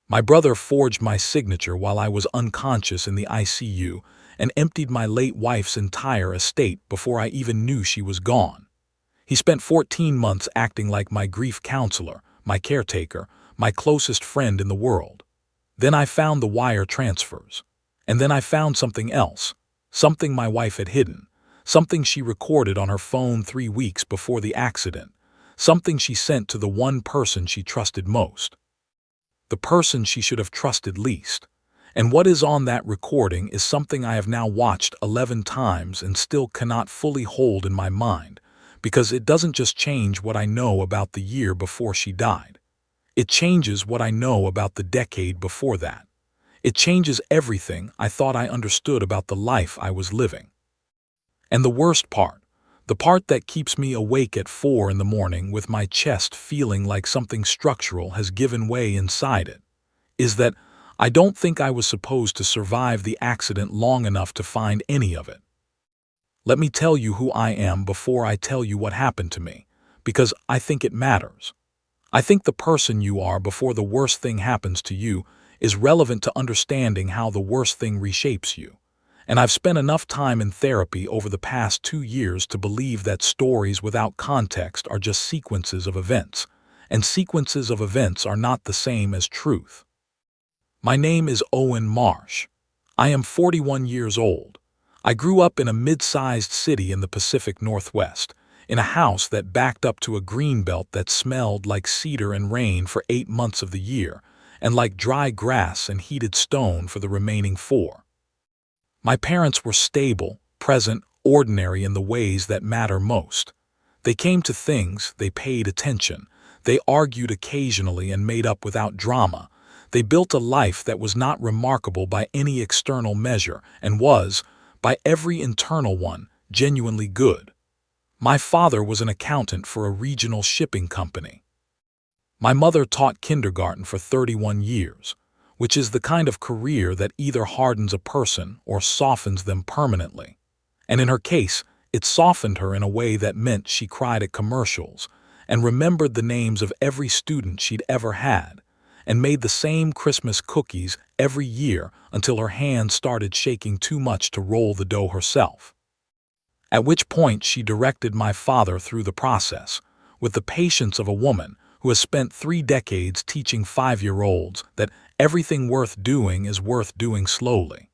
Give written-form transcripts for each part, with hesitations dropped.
My brother forged my signature while I was unconscious in the ICU and emptied my late wife's entire estate before I even knew she was gone. He spent 14 months acting like my grief counselor, my caretaker, my closest friend in the world. Then I found the wire transfers. And then I found something else, something my wife had hidden, something she recorded on her phone 3 weeks before the accident, something she sent to the one person she trusted most, the person she should have trusted least. And what is on that recording is something I have now watched 11 times and still cannot fully hold in my mind, because it doesn't just change what I know about the year before she died. It changes what I know about the decade before that. It changes everything I thought I understood about the life I was living. And the worst part, the part that keeps me awake at 4 in the morning with my chest feeling like something structural has given way inside it, is that I don't think I was supposed to survive the accident long enough to find any of it. Let me tell you who I am before I tell you what happened to me, because I think it matters. I think the person you are before the worst thing happens to you is relevant to understanding how the worst thing reshapes you. And I've spent enough time in therapy over the past 2 years to believe that stories without context are just sequences of events, and sequences of events are not the same as truth. My name is Owen Marsh. I am 41 years old. I grew up in a mid-sized city in the Pacific Northwest, in a house that backed up to a greenbelt that smelled like cedar and rain for 8 months of the year, and like dry grass and heated stone for the remaining 4. My parents were stable, present, ordinary in the ways that matter most. They came to things, they paid attention, they argued occasionally and made up without drama. They built a life that was not remarkable by any external measure and was, by every internal one, genuinely good. My father was an accountant for a regional shipping company. My mother taught kindergarten for 31 years, which is the kind of career that either hardens a person or softens them permanently. And in her case, it softened her in a way that meant she cried at commercials and remembered the names of every student she'd ever had, and made the same Christmas cookies every year until her hands started shaking too much to roll the dough herself. At which point she directed my father through the process, with the patience of a woman who has spent 3 decades teaching 5-year-olds that everything worth doing is worth doing slowly.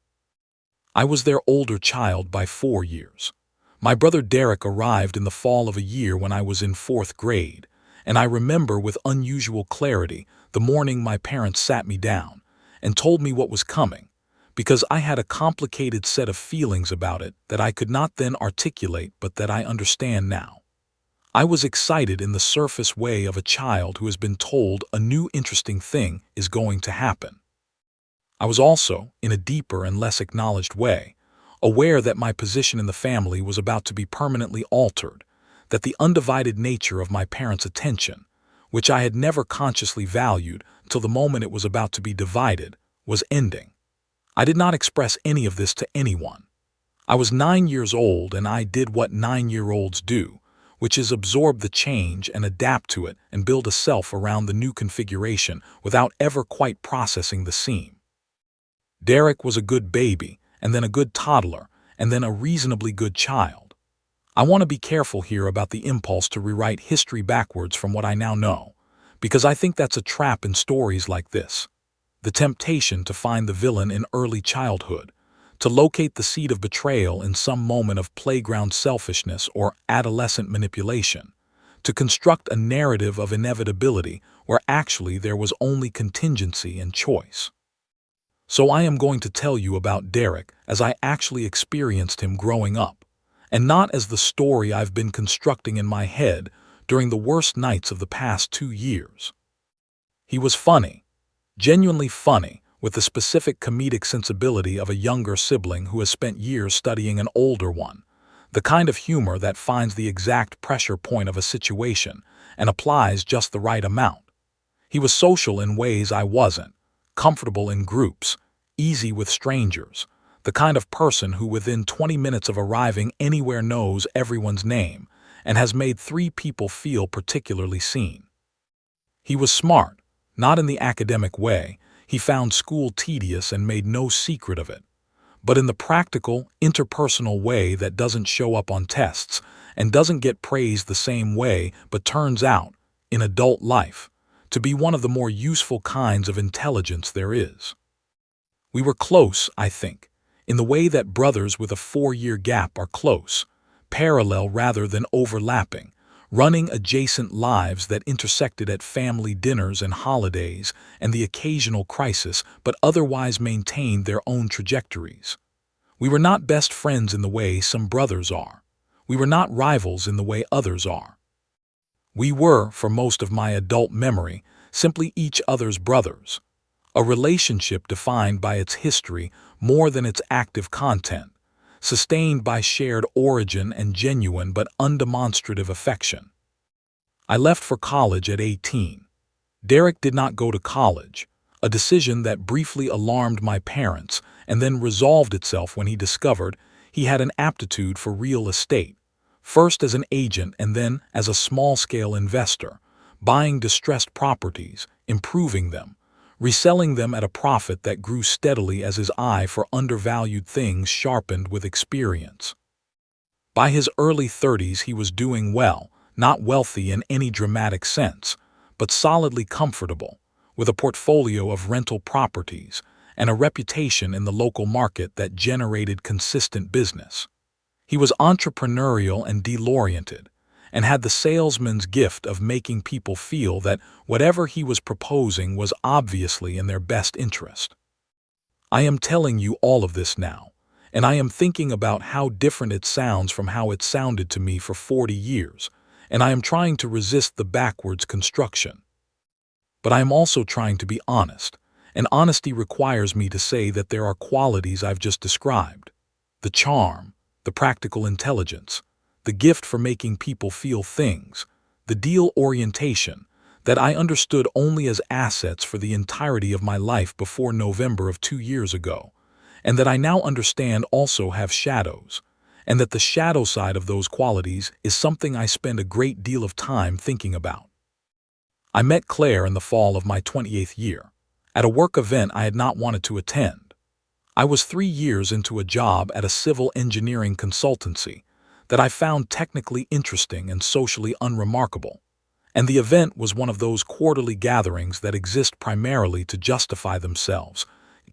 I was their older child by 4 years. My brother Derek arrived in the fall of a year when I was in 4th grade, and I remember with unusual clarity the morning my parents sat me down and told me what was coming, because I had a complicated set of feelings about it that I could not then articulate but that I understand now. I was excited in the surface way of a child who has been told a new interesting thing is going to happen. I was also, in a deeper and less acknowledged way, aware that my position in the family was about to be permanently altered, that the undivided nature of my parents' attention, which I had never consciously valued till the moment it was about to be divided, was ending. I did not express any of this to anyone. I was 9 years old and I did what 9-year-olds do, which is absorb the change and adapt to it and build a self around the new configuration without ever quite processing the seam. Derek was a good baby, and then a good toddler, and then a reasonably good child. I want to be careful here about the impulse to rewrite history backwards from what I now know, because I think that's a trap in stories like this. The temptation to find the villain in early childhood, to locate the seed of betrayal in some moment of playground selfishness or adolescent manipulation, to construct a narrative of inevitability where actually there was only contingency and choice. So I am going to tell you about Derek as I actually experienced him growing up, and not as the story I've been constructing in my head during the worst nights of the past 2 years. He was funny, genuinely funny, with the specific comedic sensibility of a younger sibling who has spent years studying an older one, the kind of humor that finds the exact pressure point of a situation and applies just the right amount. He was social in ways I wasn't, comfortable in groups, easy with strangers, the kind of person who within 20 minutes of arriving anywhere knows everyone's name and has made 3 people feel particularly seen. He was smart, not in the academic way. He found school tedious and made no secret of it, but in the practical, interpersonal way that doesn't show up on tests and doesn't get praised the same way, but turns out, in adult life, to be one of the more useful kinds of intelligence there is. We were close, I think, in the way that brothers with a 4-year gap are close, parallel rather than overlapping, running adjacent lives that intersected at family dinners and holidays and the occasional crisis, but otherwise maintained their own trajectories. We were not best friends in the way some brothers are. We were not rivals in the way others are. We were, for most of my adult memory, simply each other's brothers, a relationship defined by its history more than its active content, sustained by shared origin and genuine but undemonstrative affection. I left for college at 18. Derek did not go to college, a decision that briefly alarmed my parents and then resolved itself when he discovered he had an aptitude for real estate, first as an agent and then as a small-scale investor, buying distressed properties, improving them, reselling them at a profit that grew steadily as his eye for undervalued things sharpened with experience. By his early 30s he was doing well, not wealthy in any dramatic sense, but solidly comfortable, with a portfolio of rental properties and a reputation in the local market that generated consistent business. He was entrepreneurial and deal-oriented, and had the salesman's gift of making people feel that whatever he was proposing was obviously in their best interest. I am telling you all of this now, and I am thinking about how different it sounds from how it sounded to me for 40 years, and I am trying to resist the backwards construction. But I am also trying to be honest, and honesty requires me to say that there are qualities I've just described: the charm, the practical intelligence, the gift for making people feel things, the deal orientation, that I understood only as assets for the entirety of my life before November of 2 years ago, and that I now understand also have shadows, and that the shadow side of those qualities is something I spend a great deal of time thinking about. I met Claire in the fall of my 28th year, at a work event I had not wanted to attend. I was 3 years into a job at a civil engineering consultancy that I found technically interesting and socially unremarkable, and the event was one of those quarterly gatherings that exist primarily to justify themselves: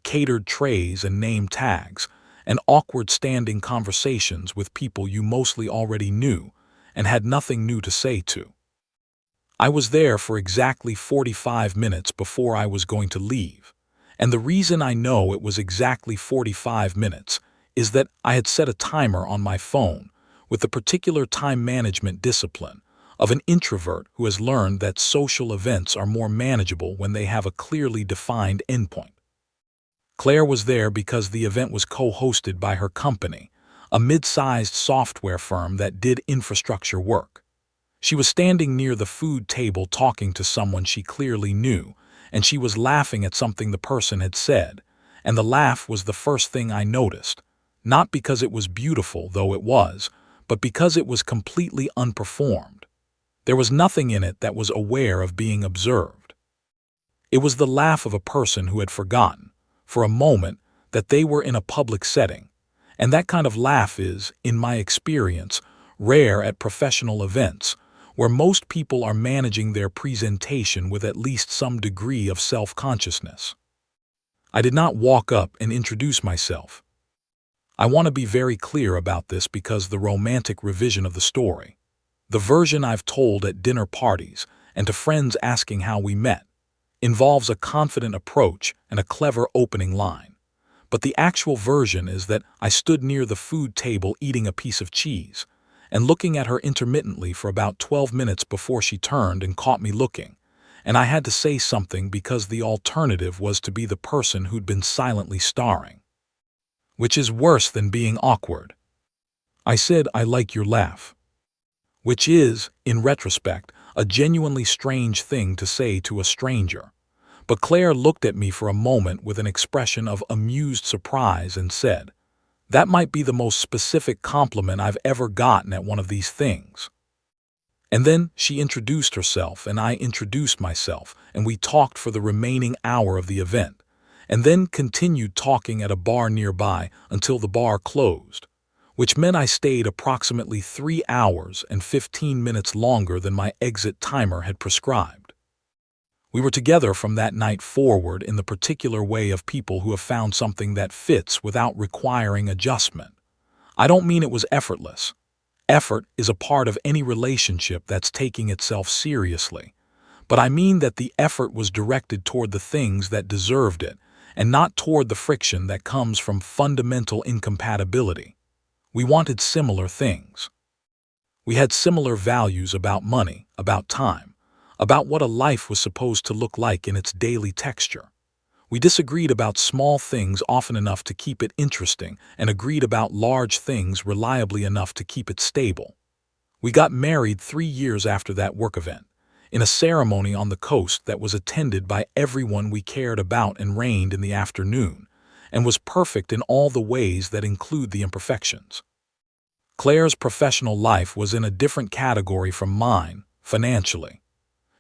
catered trays and name tags, and awkward standing conversations with people you mostly already knew and had nothing new to say to. I was there for exactly 45 minutes before I was going to leave, and the reason I know it was exactly 45 minutes is that I had set a timer on my phone with the particular time management discipline of an introvert who has learned that social events are more manageable when they have a clearly defined endpoint. Claire was there because the event was co-hosted by her company, a mid-sized software firm that did infrastructure work. She was standing near the food table talking to someone she clearly knew, and she was laughing at something the person had said, and the laugh was the first thing I noticed, not because it was beautiful, though it was, but because it was completely unperformed. There was nothing in it that was aware of being observed. It was the laugh of a person who had forgotten, for a moment, that they were in a public setting, and that kind of laugh is, in my experience, rare at professional events, where most people are managing their presentation with at least some degree of self-consciousness. I did not walk up and introduce myself. I want to be very clear about this because the romantic revision of the story, the version I've told at dinner parties and to friends asking how we met, involves a confident approach and a clever opening line. But the actual version is that I stood near the food table eating a piece of cheese and looking at her intermittently for about 12 minutes before she turned and caught me looking, and I had to say something because the alternative was to be the person who'd been silently staring. Which is worse than being awkward. I said, "I like your laugh." Which is, in retrospect, a genuinely strange thing to say to a stranger. But Claire looked at me for a moment with an expression of amused surprise and said, "That might be the most specific compliment I've ever gotten at one of these things." And then she introduced herself and I introduced myself, and we talked for the remaining hour of the event, and then continued talking at a bar nearby until the bar closed, which meant I stayed approximately 3 hours and 15 minutes longer than my exit timer had prescribed. We were together from that night forward in the particular way of people who have found something that fits without requiring adjustment. I don't mean it was effortless. Effort is a part of any relationship that's taking itself seriously. But I mean that the effort was directed toward the things that deserved it, and not toward the friction that comes from fundamental incompatibility. We wanted similar things. We had similar values about money, about time, about what a life was supposed to look like in its daily texture. We disagreed about small things often enough to keep it interesting and agreed about large things reliably enough to keep it stable. We got married 3 years after that work event, in a ceremony on the coast that was attended by everyone we cared about and rained in the afternoon, and was perfect in all the ways that include the imperfections. Claire's professional life was in a different category from mine, financially.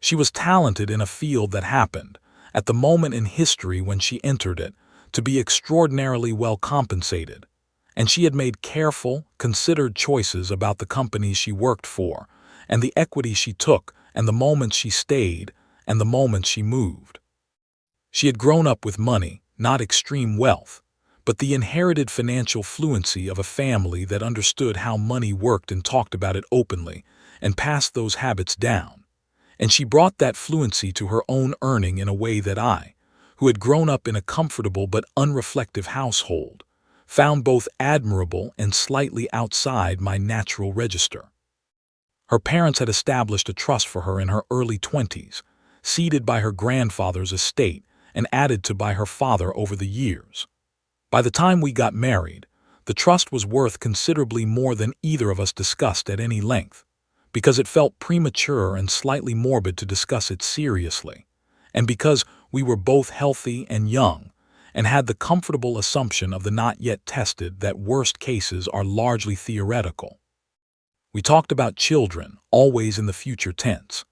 She was talented in a field that happened, at the moment in history when she entered it, to be extraordinarily well compensated, and she had made careful, considered choices about the companies she worked for, and the equity she took, and the moments she stayed, and the moments she moved. She had grown up with money, not extreme wealth, but the inherited financial fluency of a family that understood how money worked and talked about it openly, and passed those habits down. And she brought that fluency to her own earning in a way that I, who had grown up in a comfortable but unreflective household, found both admirable and slightly outside my natural register. Her parents had established a trust for her in her early 20s, seeded by her grandfather's estate and added to by her father over the years. By the time we got married, the trust was worth considerably more than either of us discussed at any length, because it felt premature and slightly morbid to discuss it seriously, and because we were both healthy and young, and had the comfortable assumption of the not yet tested that worst cases are largely theoretical. We talked about children, always in the future tense.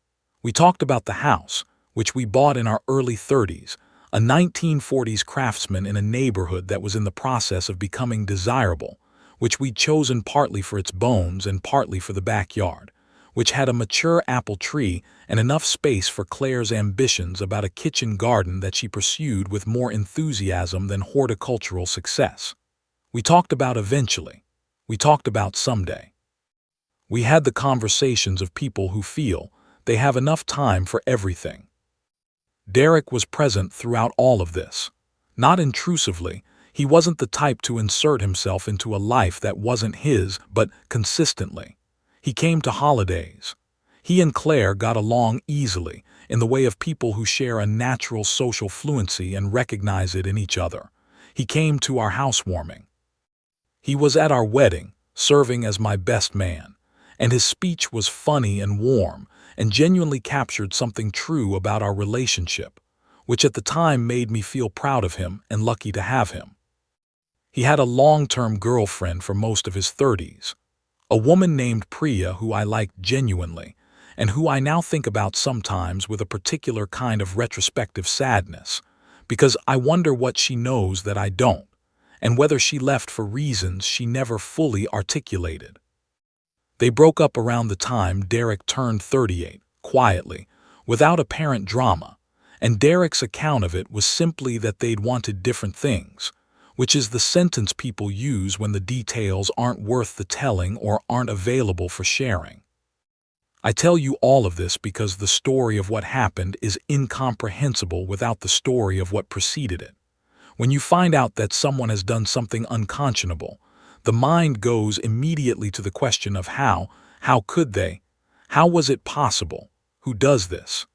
We talked about the house, which we bought in our early 30s, a 1940s craftsman in a neighborhood that was in the process of becoming desirable, which we'd chosen partly for its bones and partly for the backyard, which had a mature apple tree and enough space for Claire's ambitions about a kitchen garden that she pursued with more enthusiasm than horticultural success. We talked about eventually. We talked about someday. We had the conversations of people who feel they have enough time for everything. Derek was present throughout all of this. Not intrusively, he wasn't the type to insert himself into a life that wasn't his, but consistently. He came to holidays. He and Claire got along easily, in the way of people who share a natural social fluency and recognize it in each other. He came to our housewarming. He was at our wedding, serving as my best man, and his speech was funny and warm, and genuinely captured something true about our relationship, which at the time made me feel proud of him and lucky to have him. He had a long-term girlfriend for most of his 30s, a woman named Priya who I liked genuinely, and who I now think about sometimes with a particular kind of retrospective sadness, because I wonder what she knows that I don't, and whether she left for reasons she never fully articulated. They broke up around the time Derek turned 38, quietly, without apparent drama, and Derek's account of it was simply that they'd wanted different things, which is the sentence people use when the details aren't worth the telling or aren't available for sharing. I tell you all of this because the story of what happened is incomprehensible without the story of what preceded it. When you find out that someone has done something unconscionable, the mind goes immediately to the question of how could they? How was it possible? Who does this?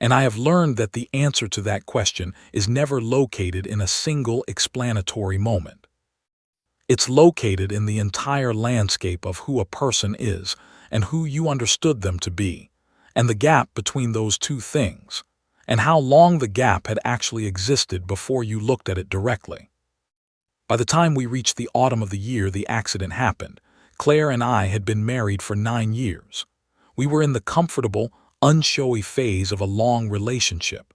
And I have learned that the answer to that question is never located in a single explanatory moment. It's located in the entire landscape of who a person is and who you understood them to be, and the gap between those two things, and how long the gap had actually existed before you looked at it directly. By the time we reached the autumn of the year the accident happened, Claire and I had been married for 9 years. We were in the comfortable, unshowy phase of a long relationship.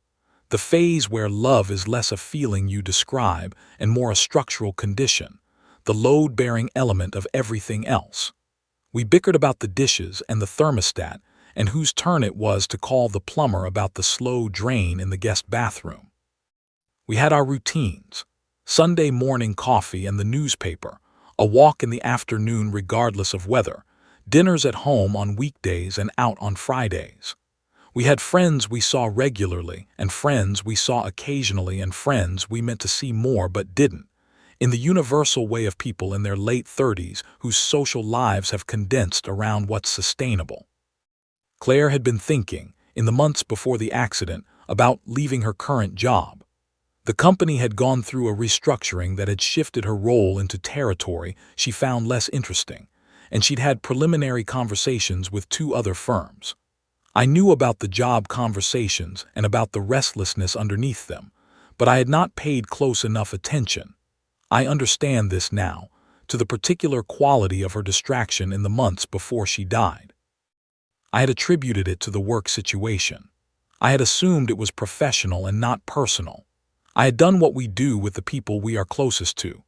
The phase where love is less a feeling you describe and more a structural condition, the load-bearing element of everything else. We bickered about the dishes and the thermostat and whose turn it was to call the plumber about the slow drain in the guest bathroom. We had our routines: Sunday morning coffee and the newspaper, a walk in the afternoon regardless of weather, dinners at home on weekdays and out on Fridays. We had friends we saw regularly and friends we saw occasionally and friends we meant to see more but didn't, in the universal way of people in their late 30s whose social lives have condensed around what's sustainable. Claire had been thinking, in the months before the accident, about leaving her current job. The company had gone through a restructuring that had shifted her role into territory she found less interesting, and she'd had preliminary conversations with 2 other firms. I knew about the job conversations and about the restlessness underneath them, but I had not paid close enough attention. I understand this now, to the particular quality of her distraction in the months before she died. I had attributed it to the work situation. I had assumed it was professional and not personal. I had done what we do with the people we are closest to.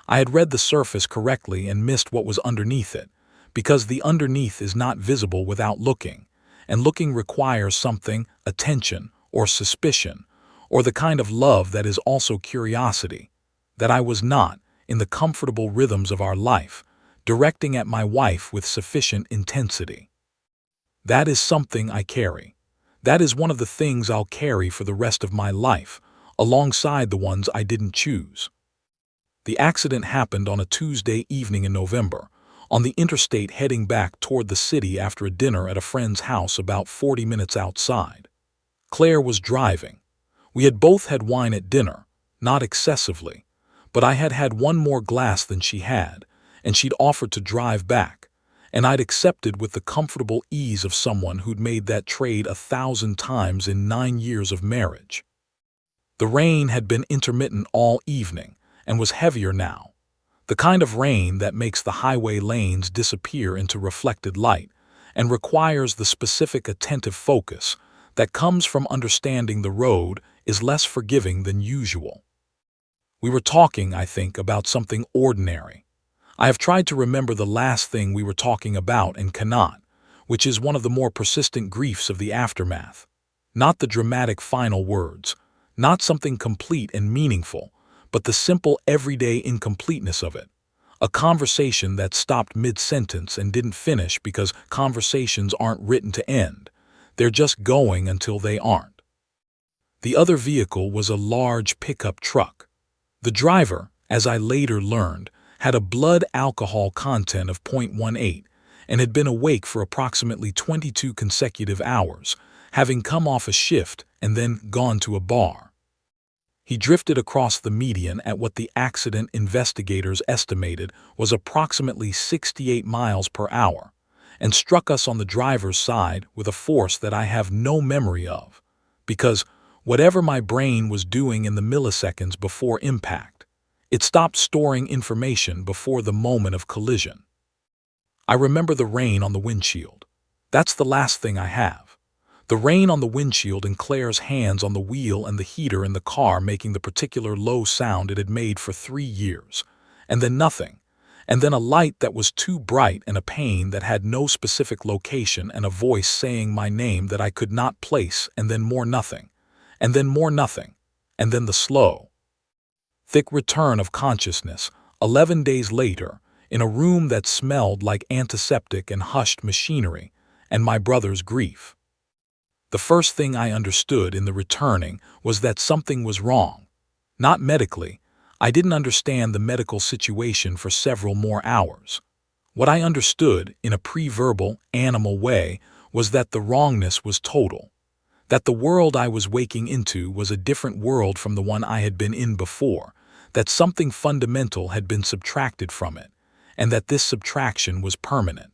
I had read the surface correctly and missed what was underneath it, because the underneath is not visible without looking, and looking requires something, attention, or suspicion, or the kind of love that is also curiosity, that I was not, in the comfortable rhythms of our life, directing at my wife with sufficient intensity. That is something I carry. That is one of the things I'll carry for the rest of my life, alongside the ones I didn't choose. The accident happened on a Tuesday evening in November, on the interstate heading back toward the city after a dinner at a friend's house about 40 minutes outside. Claire was driving. We had both had wine at dinner, not excessively, but I had had one more glass than she had, and she'd offered to drive back, and I'd accepted with the comfortable ease of someone who'd made that trade 1,000 times in 9 years of marriage. The rain had been intermittent all evening and was heavier now, the kind of rain that makes the highway lanes disappear into reflected light and requires the specific attentive focus that comes from understanding the road is less forgiving than usual. We were talking, I think, about something ordinary. I have tried to remember the last thing we were talking about and cannot, which is one of the more persistent griefs of the aftermath. Not the dramatic final words, not something complete and meaningful, but the simple everyday incompleteness of it. A conversation that stopped mid-sentence and didn't finish because conversations aren't written to end. They're just going until they aren't. The other vehicle was a large pickup truck. The driver, as I later learned, had a blood alcohol content of 0.18 and had been awake for approximately 22 consecutive hours, having come off a shift and then gone to a bar. He drifted across the median at what the accident investigators estimated was approximately 68 miles per hour and struck us on the driver's side with a force that I have no memory of, because whatever my brain was doing in the milliseconds before impact, it stopped storing information before the moment of collision. I remember the rain on the windshield. That's the last thing I have. The rain on the windshield and Claire's hands on the wheel and the heater in the car making the particular low sound it had made for 3 years. And then nothing. And then a light that was too bright and a pain that had no specific location and a voice saying my name that I could not place, and then more nothing. And then more nothing. And then the slow, thick return of consciousness, 11 days later, in a room that smelled like antiseptic and hushed machinery, and my brother's grief. The first thing I understood in the returning was that something was wrong. Not medically. I didn't understand the medical situation for several more hours. What I understood, in a pre-verbal, animal way, was that the wrongness was total. That the world I was waking into was a different world from the one I had been in before, that something fundamental had been subtracted from it, and that this subtraction was permanent.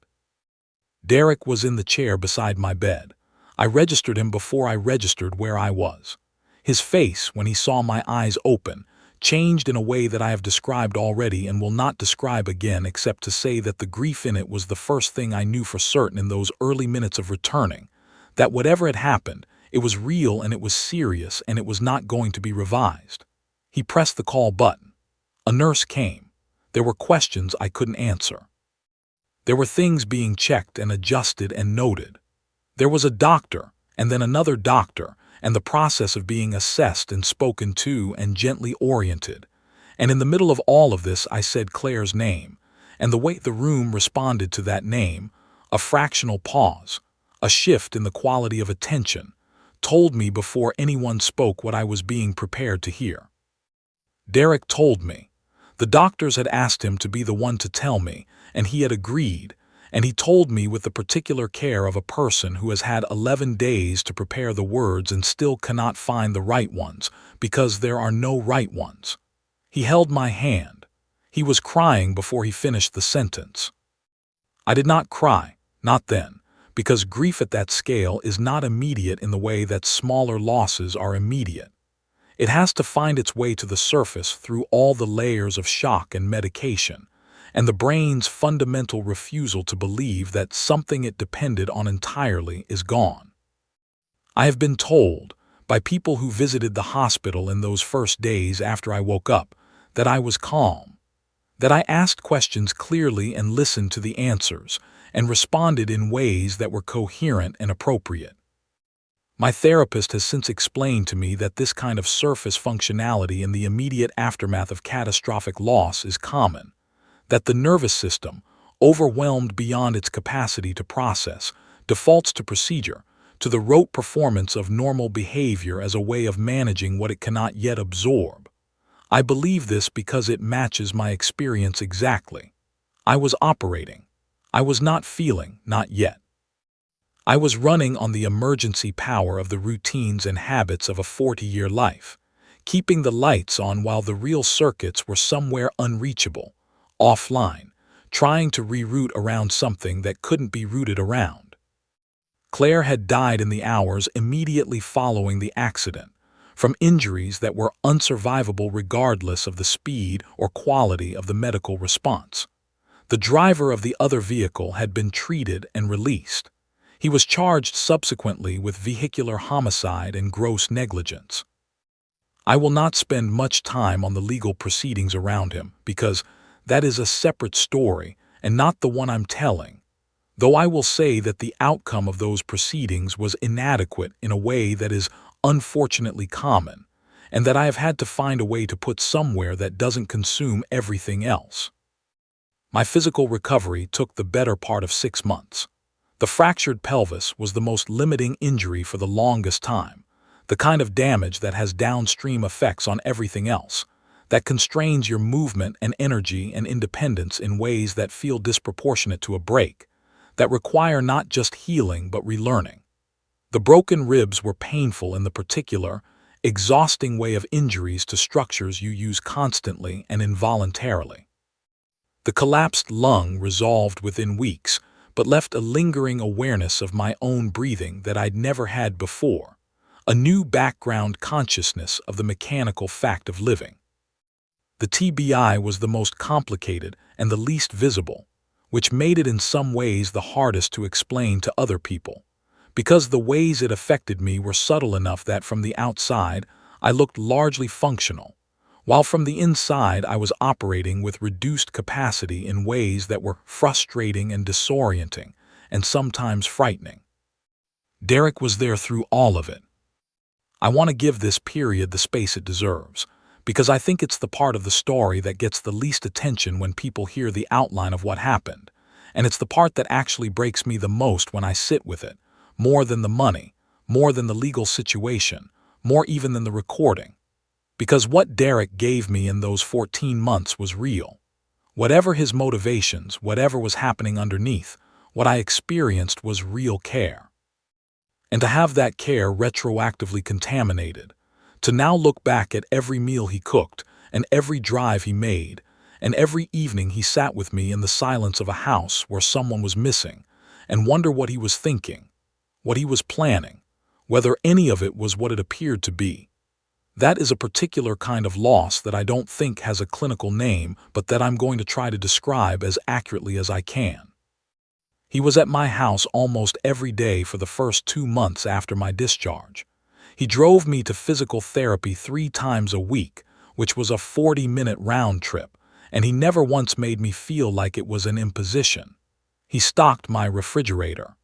Derek was in the chair beside my bed. I registered him before I registered where I was. His face, when he saw my eyes open, changed in a way that I have described already and will not describe again, except to say that the grief in it was the first thing I knew for certain in those early minutes of returning, that whatever had happened, It was real and it was serious and it was not going to be revised. He pressed the call button. A nurse came. There were questions I couldn't answer. There were things being checked and adjusted and noted. There was a doctor, and then another doctor, and the process of being assessed and spoken to and gently oriented. And in the middle of all of this, I said Claire's name, and the way the room responded to that name, a fractional pause, a shift in the quality of attention, told me before anyone spoke what I was being prepared to hear. Derek told me. The doctors had asked him to be the one to tell me, and he had agreed, and he told me with the particular care of a person who has had 11 days to prepare the words and still cannot find the right ones, because there are no right ones. He held my hand. He was crying before he finished the sentence. I did not cry, not then, because grief at that scale is not immediate in the way that smaller losses are immediate. It has to find its way to the surface through all the layers of shock and medication, and the brain's fundamental refusal to believe that something it depended on entirely is gone. I have been told, by people who visited the hospital in those first days after I woke up, that I was calm, that I asked questions clearly and listened to the answers, and responded in ways that were coherent and appropriate. My therapist has since explained to me that this kind of surface functionality in the immediate aftermath of catastrophic loss is common, that the nervous system, overwhelmed beyond its capacity to process, defaults to procedure, to the rote performance of normal behavior as a way of managing what it cannot yet absorb. I believe this because it matches my experience exactly. I was operating. I was not feeling, not yet. I was running on the emergency power of the routines and habits of a 40-year life, keeping the lights on while the real circuits were somewhere unreachable, offline, trying to reroute around something that couldn't be routed around. Claire had died in the hours immediately following the accident, from injuries that were unsurvivable regardless of the speed or quality of the medical response. The driver of the other vehicle had been treated and released. He was charged subsequently with vehicular homicide and gross negligence. I will not spend much time on the legal proceedings around him because that is a separate story and not the one I'm telling, though I will say that the outcome of those proceedings was inadequate in a way that is unfortunately common, and that I have had to find a way to put somewhere that doesn't consume everything else. My physical recovery took the better part of 6 months. The fractured pelvis was the most limiting injury for the longest time, the kind of damage that has downstream effects on everything else, that constrains your movement and energy and independence in ways that feel disproportionate to a break, that require not just healing but relearning. The broken ribs were painful in the particular, exhausting way of injuries to structures you use constantly and involuntarily. The collapsed lung resolved within weeks, but left a lingering awareness of my own breathing that I'd never had before, a new background consciousness of the mechanical fact of living. The TBI was the most complicated and the least visible, which made it in some ways the hardest to explain to other people, because the ways it affected me were subtle enough that from the outside I looked largely functional, while from the inside I was operating with reduced capacity in ways that were frustrating and disorienting, and sometimes frightening. Derek was there through all of it. I want to give this period the space it deserves, because I think it's the part of the story that gets the least attention when people hear the outline of what happened, and it's the part that actually breaks me the most when I sit with it, more than the money, more than the legal situation, more even than the recording. Because what Derek gave me in those 14 months was real. Whatever his motivations, whatever was happening underneath, what I experienced was real care. And to have that care retroactively contaminated, to now look back at every meal he cooked, and every drive he made, and every evening he sat with me in the silence of a house where someone was missing, and wonder what he was thinking, what he was planning, whether any of it was what it appeared to be. That is a particular kind of loss that I don't think has a clinical name, but that I'm going to try to describe as accurately as I can. He was at my house almost every day for the first 2 months after my discharge. He drove me to physical therapy 3 times a week, which was a 40-minute round trip, and he never once made me feel like it was an imposition. He stocked my refrigerator.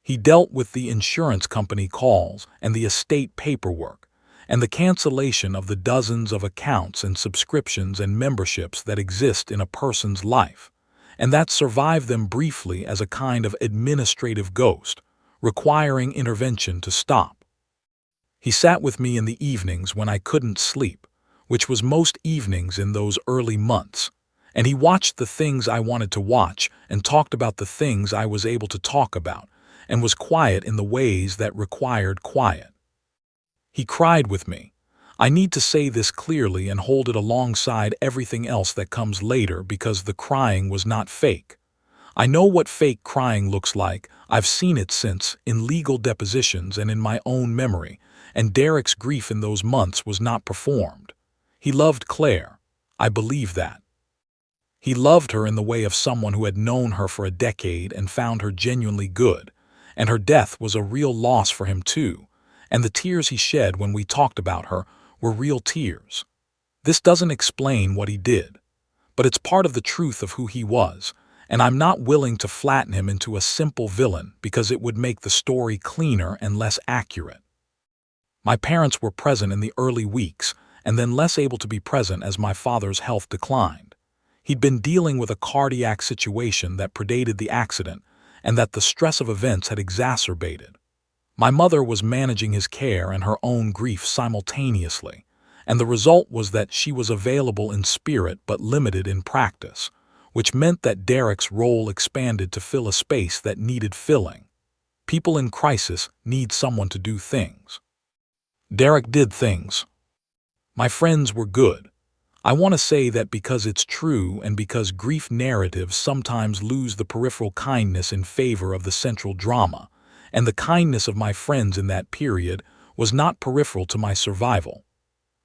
He dealt with the insurance company calls and the estate paperwork, and the cancellation of the dozens of accounts and subscriptions and memberships that exist in a person's life, and that survive them briefly as a kind of administrative ghost, requiring intervention to stop. He sat with me in the evenings when I couldn't sleep, which was most evenings in those early months, and he watched the things I wanted to watch and talked about the things I was able to talk about, and was quiet in the ways that required quiet. He cried with me. I need to say this clearly and hold it alongside everything else that comes later, because the crying was not fake. I know what fake crying looks like. I've seen it since, in legal depositions and in my own memory, and Derek's grief in those months was not performed. He loved Claire. I believe that. He loved her in the way of someone who had known her for a decade and found her genuinely good, and her death was a real loss for him too, and the tears he shed when we talked about her were real tears. This doesn't explain what he did, but it's part of the truth of who he was, and I'm not willing to flatten him into a simple villain because it would make the story cleaner and less accurate. My parents were present in the early weeks, and then less able to be present as my father's health declined. He'd been dealing with a cardiac situation that predated the accident, and that the stress of events had exacerbated. My mother was managing his care and her own grief simultaneously, and the result was that she was available in spirit but limited in practice, which meant that Derek's role expanded to fill a space that needed filling. People in crisis need someone to do things. Derek did things. My friends were good. I want to say that because it's true, and because grief narratives sometimes lose the peripheral kindness in favor of the central drama, and the kindness of my friends in that period was not peripheral to my survival.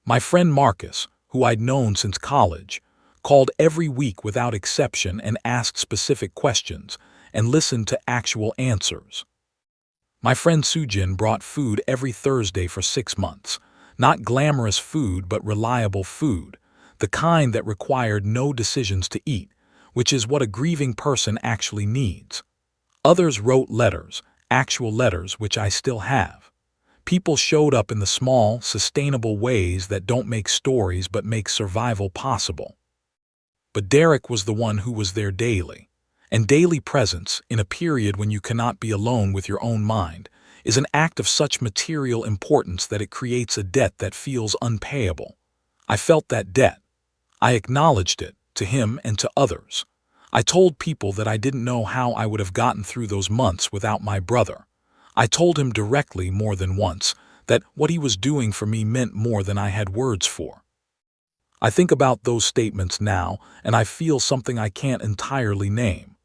My friend Marcus, who I'd known since college, called every week without exception and asked specific questions and listened to actual answers. My friend Sujin brought food every Thursday for 6 months, not glamorous food but reliable food, the kind that required no decisions to eat, which is what a grieving person actually needs. Others wrote letters, actual letters which I still have. People showed up in the small, sustainable ways that don't make stories but make survival possible. But Derek was the one who was there daily. And daily presence, in a period when you cannot be alone with your own mind, is an act of such material importance that it creates a debt that feels unpayable. I felt that debt. I acknowledged it, to him and to others. I told people that I didn't know how I would have gotten through those months without my brother. I told him directly more than once that what he was doing for me meant more than I had words for. I think about those statements now, and I feel something I can't entirely name.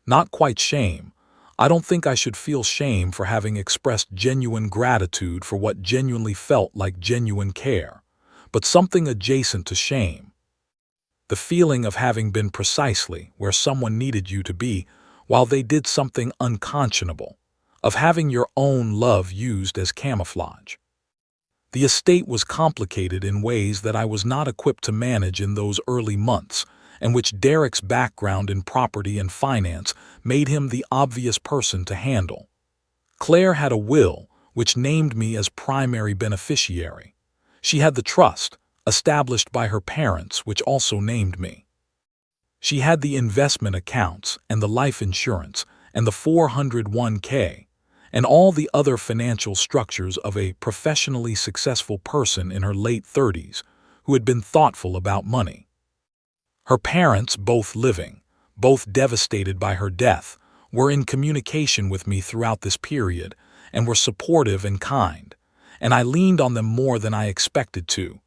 Not quite shame. I don't think I should feel shame for having expressed genuine gratitude for what genuinely felt like genuine care, but something adjacent to shame. The feeling of having been precisely where someone needed you to be while they did something unconscionable, of having your own love used as camouflage. The estate was complicated in ways that I was not equipped to manage in those early months, and which Derek's background in property and finance made him the obvious person to handle. Claire had a will which named me as primary beneficiary. She had the trust, established by her parents, which also named me. She had the investment accounts and the life insurance and the 401k and all the other financial structures of a professionally successful person in her late 30s who had been thoughtful about money. Her parents, both living, both devastated by her death, were in communication with me throughout this period and were supportive and kind, and I leaned on them more than I expected to,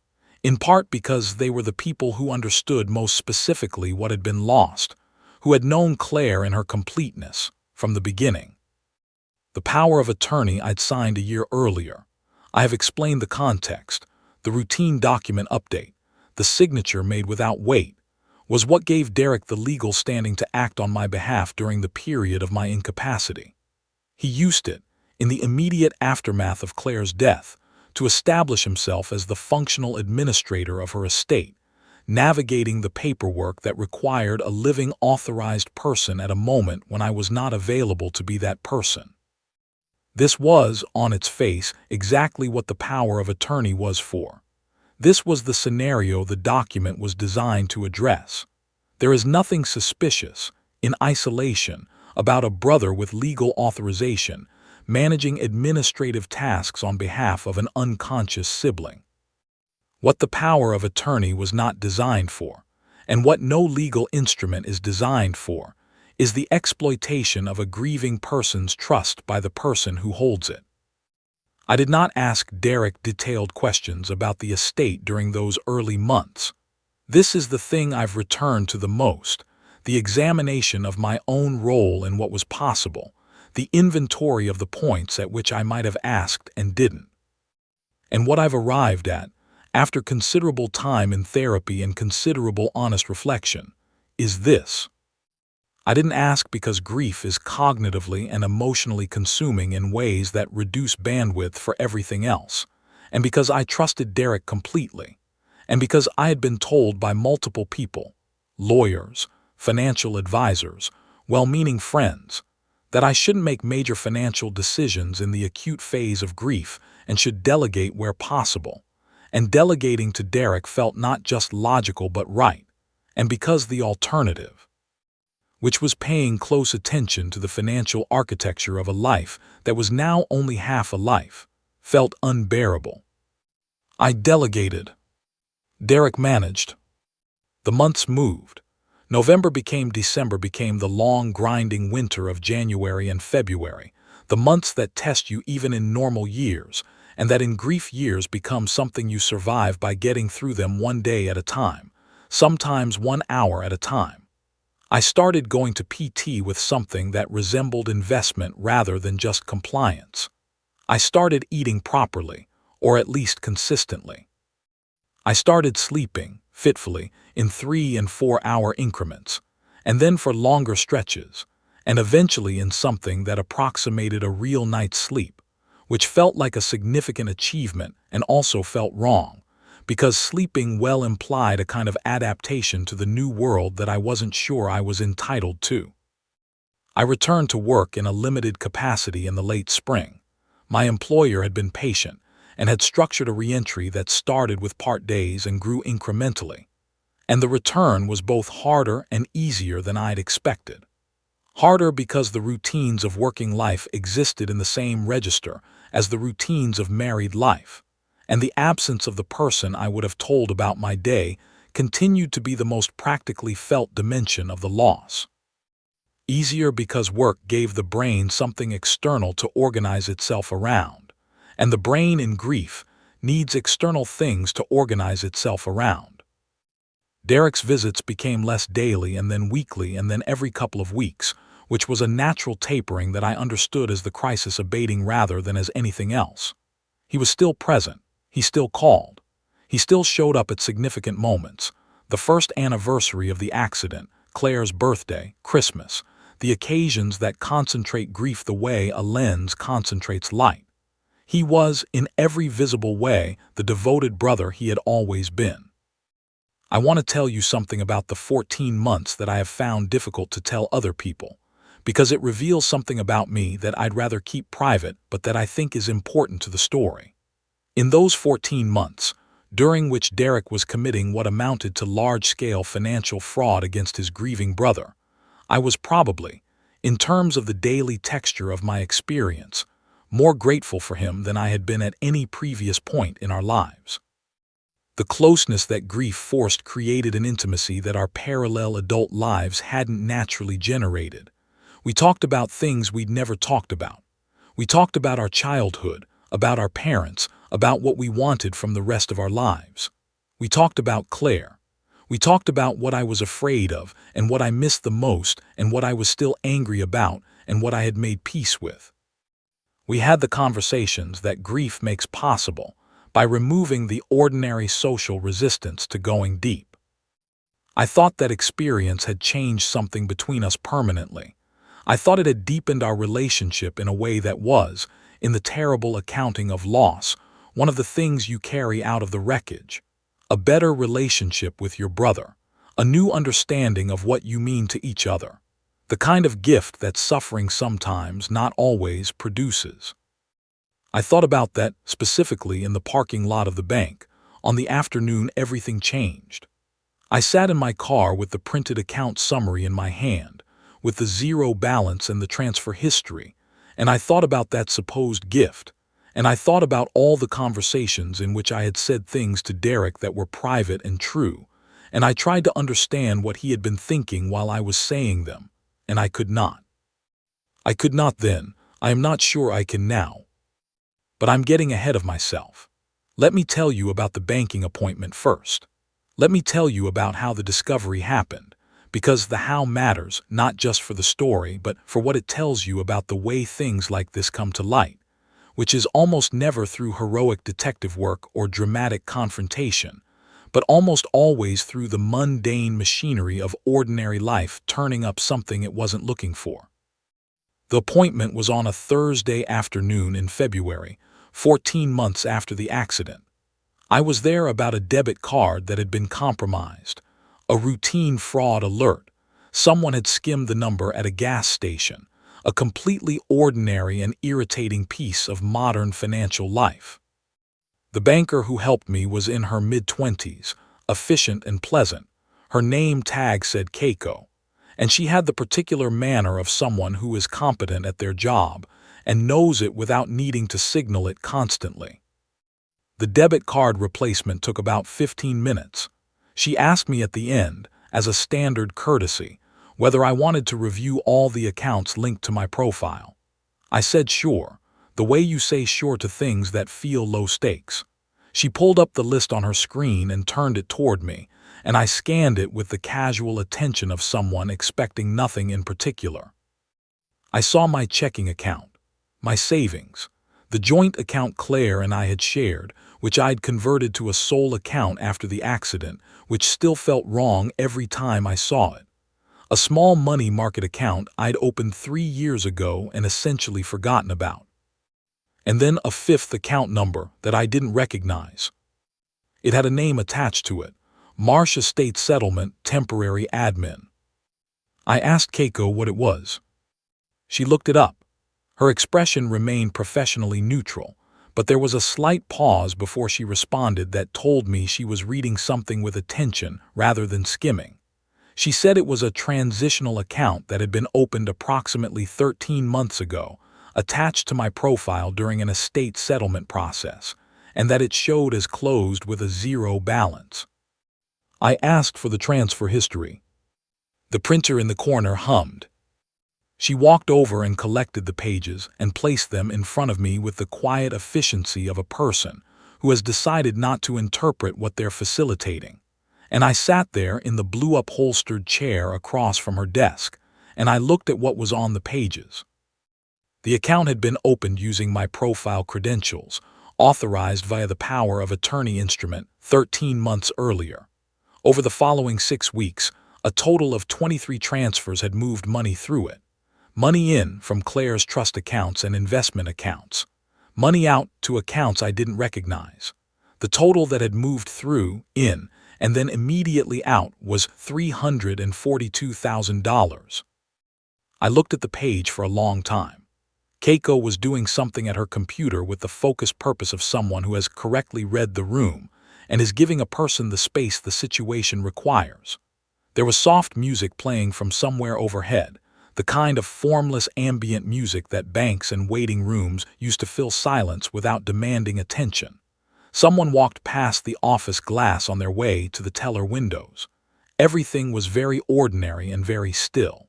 in part because they were the people who understood most specifically what had been lost, who had known Claire in her completeness from the beginning. The power of attorney I'd signed a year earlier. I have explained the context, the routine document update, the signature made without weight, was what gave Derek the legal standing to act on my behalf during the period of my incapacity. He used it, in the immediate aftermath of Claire's death, to establish himself as the functional administrator of her estate, navigating the paperwork that required a living authorized person at a moment when I was not available to be that person. This was, on its face, exactly what the power of attorney was for. This was the scenario the document was designed to address. There is nothing suspicious, in isolation, about a brother with legal authorization managing administrative tasks on behalf of an unconscious sibling. What the power of attorney was not designed for, and what no legal instrument is designed for, is the exploitation of a grieving person's trust by the person who holds it. I did not ask Derek detailed questions about the estate during those early months. This is the thing I've returned to the most, the examination of my own role in what was possible, the inventory of the points at which I might have asked and didn't. And what I've arrived at, after considerable time in therapy and considerable honest reflection, is this. I didn't ask because grief is cognitively and emotionally consuming in ways that reduce bandwidth for everything else, and because I trusted Derek completely, and because I had been told by multiple people, lawyers, financial advisors, well-meaning friends, that I shouldn't make major financial decisions in the acute phase of grief and should delegate where possible. And delegating to Derek felt not just logical but right, and because the alternative, which was paying close attention to the financial architecture of a life that was now only half a life, felt unbearable. I delegated. Derek managed. The months moved. November became December became the long, grinding winter of January and February, the months that test you even in normal years, and that in grief years become something you survive by getting through them one day at a time, sometimes 1 hour at a time. I started going to PT with something that resembled investment rather than just compliance. I started eating properly, or at least consistently. I started sleeping, fitfully, in 3 and 4 hour increments, and then for longer stretches, and eventually in something that approximated a real night's sleep, which felt like a significant achievement and also felt wrong, because sleeping well implied a kind of adaptation to the new world that I wasn't sure I was entitled to. I returned to work in a limited capacity in the late spring. My employer had been patient and had structured a reentry that started with part days and grew incrementally. And the return was both harder and easier than I'd expected. Harder because the routines of working life existed in the same register as the routines of married life, and the absence of the person I would have told about my day continued to be the most practically felt dimension of the loss. Easier because work gave the brain something external to organize itself around, and the brain in grief needs external things to organize itself around. Derek's visits became less daily and then weekly and then every couple of weeks, which was a natural tapering that I understood as the crisis abating rather than as anything else. He was still present. He still called. He still showed up at significant moments. The first anniversary of the accident, Claire's birthday, Christmas, the occasions that concentrate grief the way a lens concentrates light. He was, in every visible way, the devoted brother he had always been. I want to tell you something about the 14 months that I have found difficult to tell other people, because it reveals something about me that I'd rather keep private but that I think is important to the story. In those 14 months, during which Derek was committing what amounted to large-scale financial fraud against his grieving brother, I was probably, in terms of the daily texture of my experience, more grateful for him than I had been at any previous point in our lives. The closeness that grief forced created an intimacy that our parallel adult lives hadn't naturally generated. We talked about things we'd never talked about. We talked about our childhood, about our parents, about what we wanted from the rest of our lives. We talked about Claire. We talked about what I was afraid of and what I missed the most and what I was still angry about and what I had made peace with. We had the conversations that grief makes possible by removing the ordinary social resistance to going deep. I thought that experience had changed something between us permanently. I thought it had deepened our relationship in a way that was, in the terrible accounting of loss, one of the things you carry out of the wreckage. A better relationship with your brother, a new understanding of what you mean to each other, the kind of gift that suffering sometimes, not always, produces. I thought about that specifically in the parking lot of the bank. On the afternoon everything changed. I sat in my car with the printed account summary in my hand, with the zero balance and the transfer history, and I thought about that supposed gift, and I thought about all the conversations in which I had said things to Derek that were private and true, and I tried to understand what he had been thinking while I was saying them, and I could not. I could not then, I am not sure I can now. But I'm getting ahead of myself. Let me tell you about the banking appointment first. Let me tell you about how the discovery happened, because the how matters not just for the story but for what it tells you about the way things like this come to light, which is almost never through heroic detective work or dramatic confrontation, but almost always through the mundane machinery of ordinary life turning up something it wasn't looking for. The appointment was on a Thursday afternoon in February, 14 months after the accident. I was there about a debit card that had been compromised, a routine fraud alert. Someone had skimmed the number at a gas station, a completely ordinary and irritating piece of modern financial life. The banker who helped me was in her mid-20s, efficient and pleasant. Her name tag said Keiko, and she had the particular manner of someone who is competent at their job and knows it without needing to signal it constantly. The debit card replacement took about 15 minutes. She asked me at the end, as a standard courtesy, whether I wanted to review all the accounts linked to my profile. I said sure, the way you say sure to things that feel low stakes. She pulled up the list on her screen and turned it toward me, and I scanned it with the casual attention of someone expecting nothing in particular. I saw my checking account, my savings, the joint account Claire and I had shared, which I'd converted to a sole account after the accident, which still felt wrong every time I saw it. A small money market account I'd opened 3 years ago and essentially forgotten about. And then a fifth account number that I didn't recognize. It had a name attached to it, Marsh Estate Settlement Temporary Admin. I asked Keiko what it was. She looked it up. Her expression remained professionally neutral, but there was a slight pause before she responded that told me she was reading something with attention rather than skimming. She said it was a transitional account that had been opened approximately 13 months ago, attached to my profile during an estate settlement process, and that it showed as closed with a zero balance. I asked for the transfer history. The printer in the corner hummed. She walked over and collected the pages and placed them in front of me with the quiet efficiency of a person who has decided not to interpret what they're facilitating. And I sat there in the blue upholstered chair across from her desk, and I looked at what was on the pages. The account had been opened using my profile credentials, authorized via the power of attorney instrument 13 months earlier. Over the following 6 weeks, a total of 23 transfers had moved money through it. Money in from Claire's trust accounts and investment accounts. Money out to accounts I didn't recognize. The total that had moved through, in, and then immediately out was $342,000. I looked at the page for a long time. Keiko was doing something at her computer with the focused purpose of someone who has correctly read the room and is giving a person the space the situation requires. There was soft music playing from somewhere overhead, the kind of formless ambient music that banks and waiting rooms used to fill silence without demanding attention. Someone walked past the office glass on their way to the teller windows. Everything was very ordinary and very still.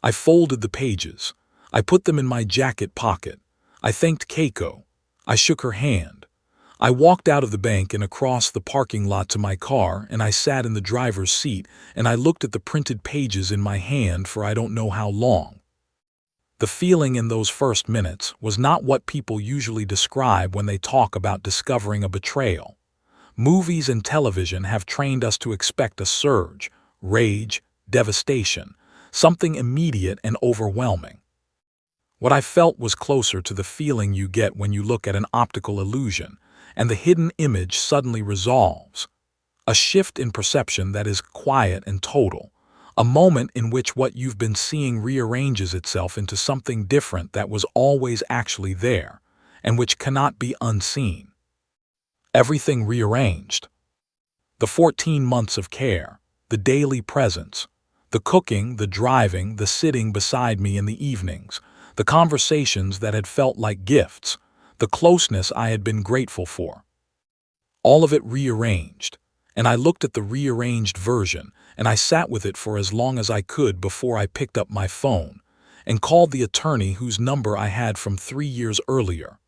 I folded the pages. I put them in my jacket pocket. I thanked Keiko. I shook her hand. I walked out of the bank and across the parking lot to my car, and I sat in the driver's seat, and I looked at the printed pages in my hand for I don't know how long. The feeling in those first minutes was not what people usually describe when they talk about discovering a betrayal. Movies and television have trained us to expect a surge, rage, devastation, something immediate and overwhelming. What I felt was closer to the feeling you get when you look at an optical illusion, and the hidden image suddenly resolves. A shift in perception that is quiet and total. A moment in which what you've been seeing rearranges itself into something different that was always actually there, and which cannot be unseen. Everything rearranged. The 14 months of care, the daily presence, the cooking, the driving, the sitting beside me in the evenings, the conversations that had felt like gifts, the closeness I had been grateful for. All of it rearranged, and I looked at the rearranged version, and I sat with it for as long as I could before I picked up my phone and called the attorney whose number I had from 3 years earlier,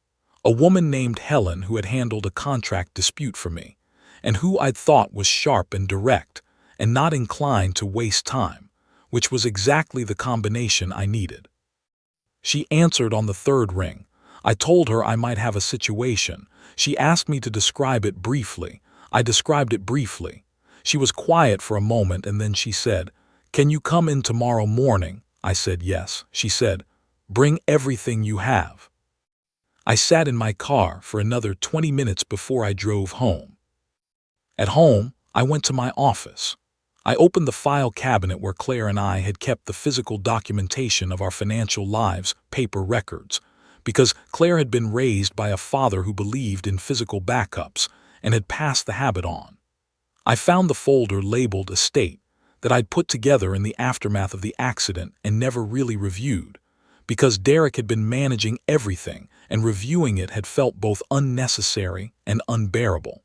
a woman named Helen who had handled a contract dispute for me, and who I'd thought was sharp and direct, and not inclined to waste time, which was exactly the combination I needed. She answered on the third ring. I told her I might have a situation. She asked me to describe it briefly. I described it briefly. She was quiet for a moment, and then she said, "Can you come in tomorrow morning?" I said yes. She said, "Bring everything you have." I sat in my car for another 20 minutes before I drove home. At home, I went to my office. I opened the file cabinet where Claire and I had kept the physical documentation of our financial lives, paper records, because Claire had been raised by a father who believed in physical backups and had passed the habit on. I found the folder labeled Estate that I'd put together in the aftermath of the accident and never really reviewed, because Derek had been managing everything and reviewing it had felt both unnecessary and unbearable.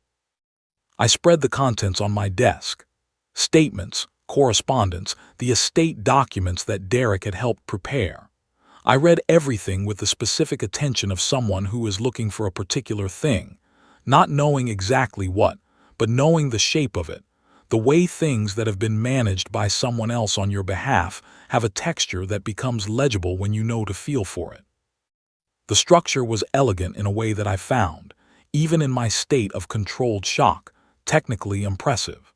I spread the contents on my desk. Statements, correspondence, the estate documents that Derek had helped prepare. I read everything with the specific attention of someone who is looking for a particular thing, not knowing exactly what, but knowing the shape of it, the way things that have been managed by someone else on your behalf have a texture that becomes legible when you know to feel for it. The structure was elegant in a way that I found, even in my state of controlled shock, technically impressive.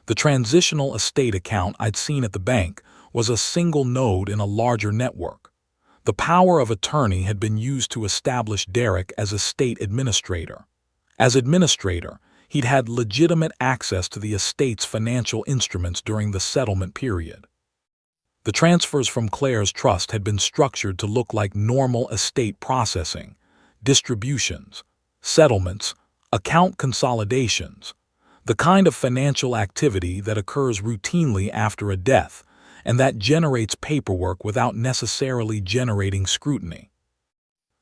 The transitional estate account I'd seen at the bank was a single node in a larger network. The power of attorney had been used to establish Derek as estate administrator. As administrator, he'd had legitimate access to the estate's financial instruments during the settlement period. The transfers from Claire's trust had been structured to look like normal estate processing, distributions, settlements, account consolidations, the kind of financial activity that occurs routinely after a death and that generates paperwork without necessarily generating scrutiny.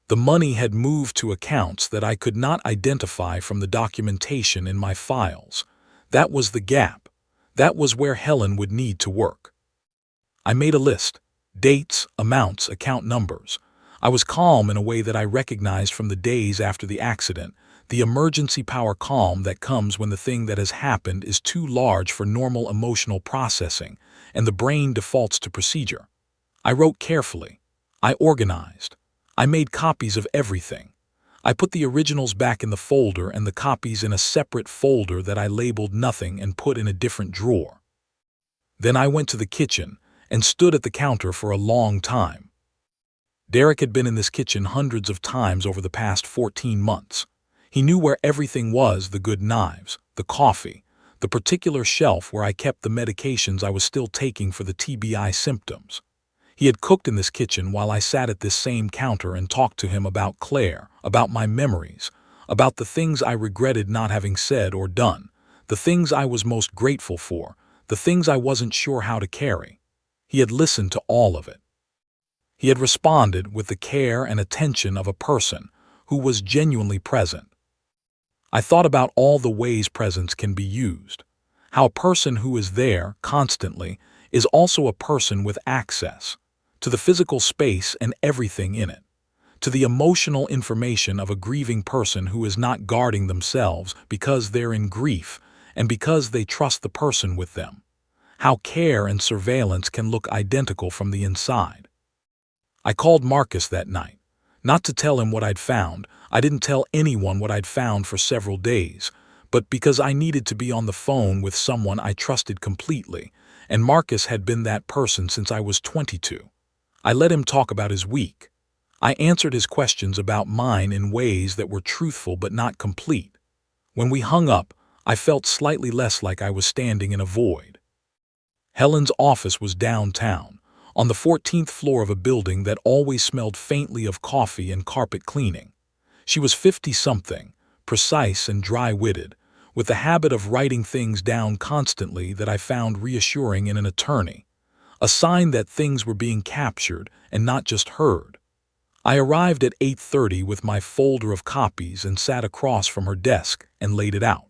The money had moved to accounts that I could not identify from the documentation in my files. That was the gap. That was where Helen would need to work. I made a list: dates, amounts, account numbers. I was calm in a way that I recognized from the days after the accident, the emergency power calm that comes when the thing that has happened is too large for normal emotional processing and the brain defaults to procedure. I wrote carefully. I organized. I made copies of everything. I put the originals back in the folder and the copies in a separate folder that I labeled nothing and put in a different drawer. Then I went to the kitchen and stood at the counter for a long time. Derek had been in this kitchen hundreds of times over the past 14 months. He knew where everything was: the good knives, the coffee, the particular shelf where I kept the medications I was still taking for the TBI symptoms. He had cooked in this kitchen while I sat at this same counter and talked to him about Claire, about my memories, about the things I regretted not having said or done, the things I was most grateful for, the things I wasn't sure how to carry. He had listened to all of it. He had responded with the care and attention of a person who was genuinely present. I thought about all the ways presence can be used, how a person who is there constantly is also a person with access to the physical space and everything in it, to the emotional information of a grieving person who is not guarding themselves because they're in grief and because they trust the person with them, how care and surveillance can look identical from the inside. I called Marcus that night, not to tell him what I'd found. I didn't tell anyone what I'd found for several days, but because I needed to be on the phone with someone I trusted completely, and Marcus had been that person since I was 22. I let him talk about his week. I answered his questions about mine in ways that were truthful but not complete. When we hung up, I felt slightly less like I was standing in a void. Helen's office was downtown, on the 14th floor of a building that always smelled faintly of coffee and carpet cleaning. She was 50-something, precise and dry-witted, with the habit of writing things down constantly that I found reassuring in an attorney, a sign that things were being captured and not just heard. I arrived at 8:30 with my folder of copies and sat across from her desk and laid it out.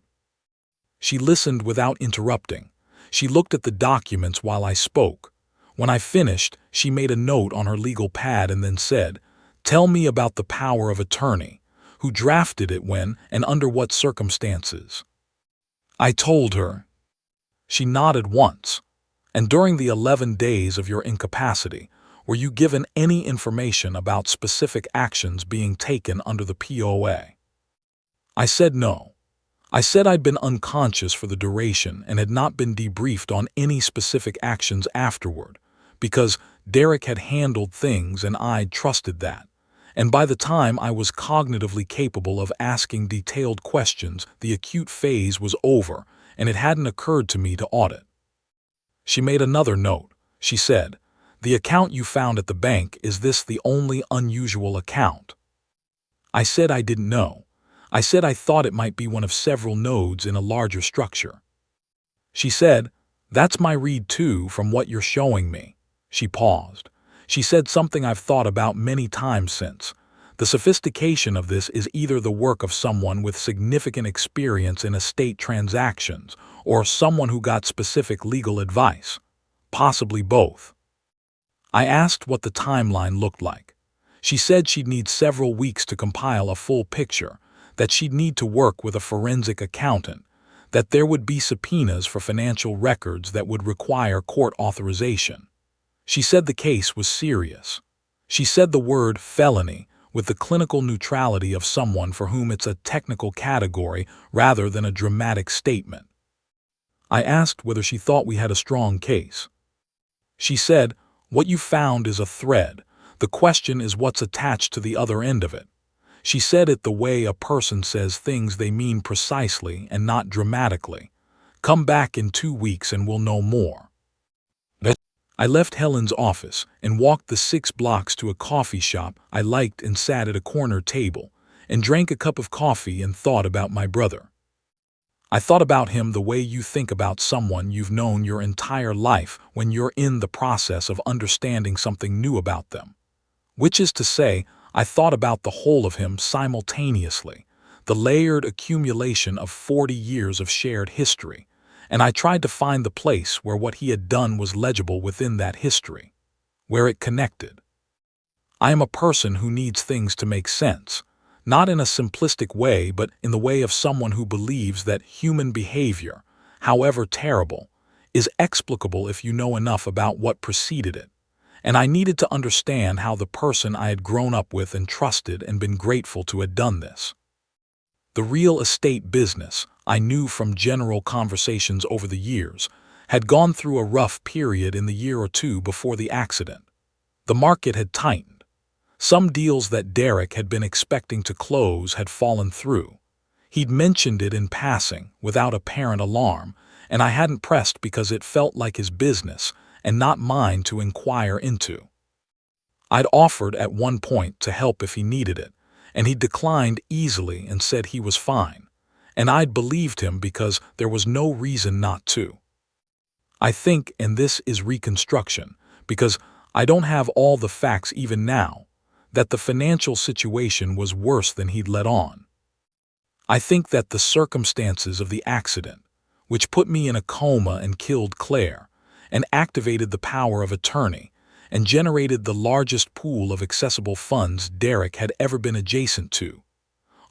She listened without interrupting. She looked at the documents while I spoke. When I finished, she made a note on her legal pad and then said, "Tell me about the power of attorney. Who drafted it, when, and under what circumstances?" I told her. She nodded once. "And during the 11 days of your incapacity, were you given any information about specific actions being taken under the POA?" I said no. I said I'd been unconscious for the duration and had not been debriefed on any specific actions afterward, because Derek had handled things and I'd trusted that. And by the time I was cognitively capable of asking detailed questions, the acute phase was over, and it hadn't occurred to me to audit. She made another note. She said, "The account you found at the bank, is this the only unusual account?" I said I didn't know. I said I thought it might be one of several nodes in a larger structure. She said, "That's my read too from what you're showing me." She paused. She said something I've thought about many times since. The sophistication of this is either the work of someone with significant experience in estate transactions or someone who got specific legal advice. Possibly both. I asked what the timeline looked like. She said she'd need several weeks to compile a full picture, that she'd need to work with a forensic accountant, that there would be subpoenas for financial records that would require court authorization. She said the case was serious. She said the word felony with the clinical neutrality of someone for whom it's a technical category rather than a dramatic statement. I asked whether she thought we had a strong case. She said, "What you found is a thread. The question is what's attached to the other end of it." She said it the way a person says things they mean, precisely and not dramatically. "Come back in 2 weeks and we'll know more." I left Helen's office and walked the 6 blocks to a coffee shop I liked and sat at a corner table and drank a cup of coffee and thought about my brother. I thought about him the way you think about someone you've known your entire life when you're in the process of understanding something new about them. Which is to say, I thought about the whole of him simultaneously, the layered accumulation of 40 years of shared history, and I tried to find the place where what he had done was legible within that history, where it connected. I am a person who needs things to make sense, not in a simplistic way but in the way of someone who believes that human behavior, however terrible, is explicable if you know enough about what preceded it. And I needed to understand how the person I had grown up with and trusted and been grateful to had done this. The real estate business, I knew from general conversations over the years, had gone through a rough period in the year or two before the accident. The market had tightened. Some deals that Derek had been expecting to close had fallen through. He'd mentioned it in passing, without apparent alarm, and I hadn't pressed because it felt like his business and not mine to inquire into. I'd offered at one point to help if he needed it, and he declined easily and said he was fine, and I'd believed him because there was no reason not to. I think, and this is reconstruction, because I don't have all the facts even now, that the financial situation was worse than he'd let on. I think that the circumstances of the accident, which put me in a coma and killed Claire, and activated the power of attorney, and generated the largest pool of accessible funds Derek had ever been adjacent to,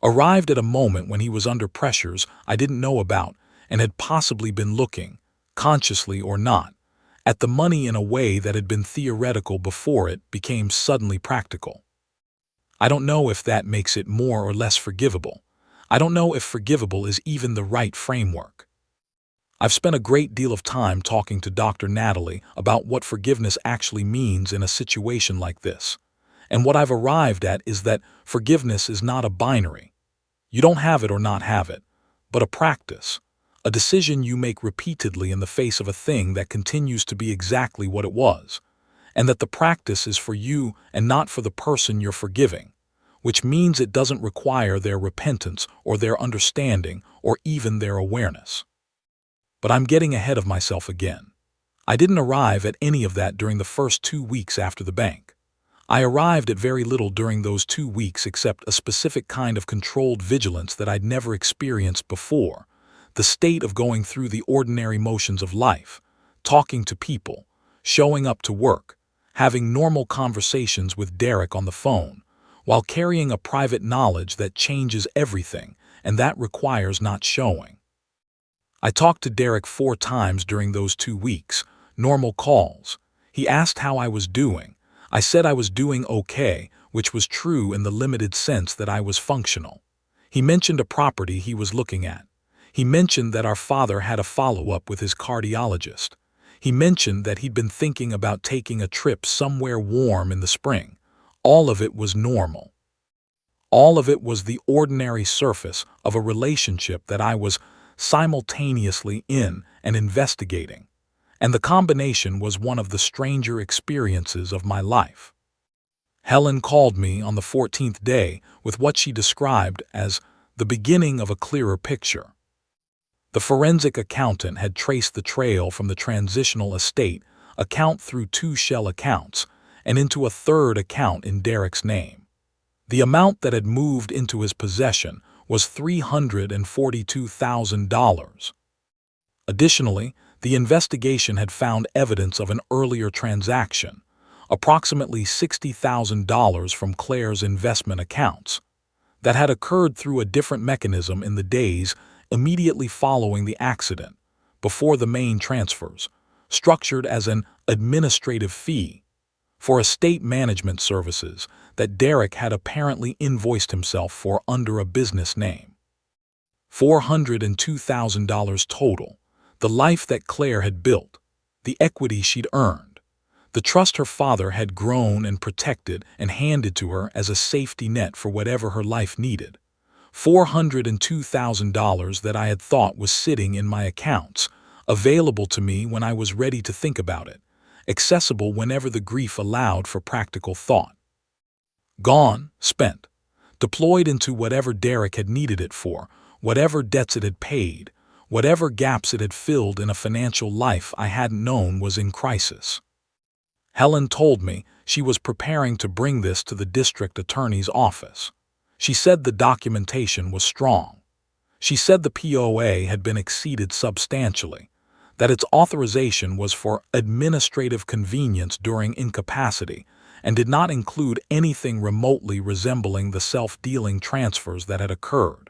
arrived at a moment when he was under pressures I didn't know about and had possibly been looking, consciously or not, at the money in a way that had been theoretical before it became suddenly practical. I don't know if that makes it more or less forgivable. I don't know if forgivable is even the right framework. I've spent a great deal of time talking to Dr. Natalie about what forgiveness actually means in a situation like this. And what I've arrived at is that forgiveness is not a binary. You don't have it or not have it, but a practice, a decision you make repeatedly in the face of a thing that continues to be exactly what it was, and that the practice is for you and not for the person you're forgiving, which means it doesn't require their repentance or their understanding or even their awareness. But I'm getting ahead of myself again. I didn't arrive at any of that during the first 2 weeks after the bank. I arrived at very little during those 2 weeks except a specific kind of controlled vigilance that I'd never experienced before, the state of going through the ordinary motions of life, talking to people, showing up to work, having normal conversations with Derek on the phone, while carrying a private knowledge that changes everything, and that requires not showing. I talked to Derek 4 times during those 2 weeks, normal calls. He asked how I was doing. I said I was doing okay, which was true in the limited sense that I was functional. He mentioned a property he was looking at. He mentioned that our father had a follow-up with his cardiologist. He mentioned that he'd been thinking about taking a trip somewhere warm in the spring. All of it was normal. All of it was the ordinary surface of a relationship that I was simultaneously in and investigating. And the combination was one of the stranger experiences of my life. Helen called me on the 14th day with what she described as the beginning of a clearer picture. The forensic accountant had traced the trail from the transitional estate account through 2 shell accounts and into a 3rd account in Derek's name. The amount that had moved into his possession was $342,000. Additionally, the investigation had found evidence of an earlier transaction, approximately $60,000 from Claire's investment accounts, that had occurred through a different mechanism in the days immediately following the accident, before the main transfers, structured as an administrative fee for estate management services that Derek had apparently invoiced himself for under a business name. $402,000 total. The life that Claire had built, the equity she'd earned, the trust her father had grown and protected and handed to her as a safety net for whatever her life needed. $402,000 that I had thought was sitting in my accounts, available to me when I was ready to think about it, accessible whenever the grief allowed for practical thought. Gone, spent, deployed into whatever Derek had needed it for, whatever debts it had paid, whatever gaps it had filled in a financial life I hadn't known was in crisis. Helen told me she was preparing to bring this to the district attorney's office. She said the documentation was strong. She said the POA had been exceeded substantially, that its authorization was for administrative convenience during incapacity and did not include anything remotely resembling the self-dealing transfers that had occurred.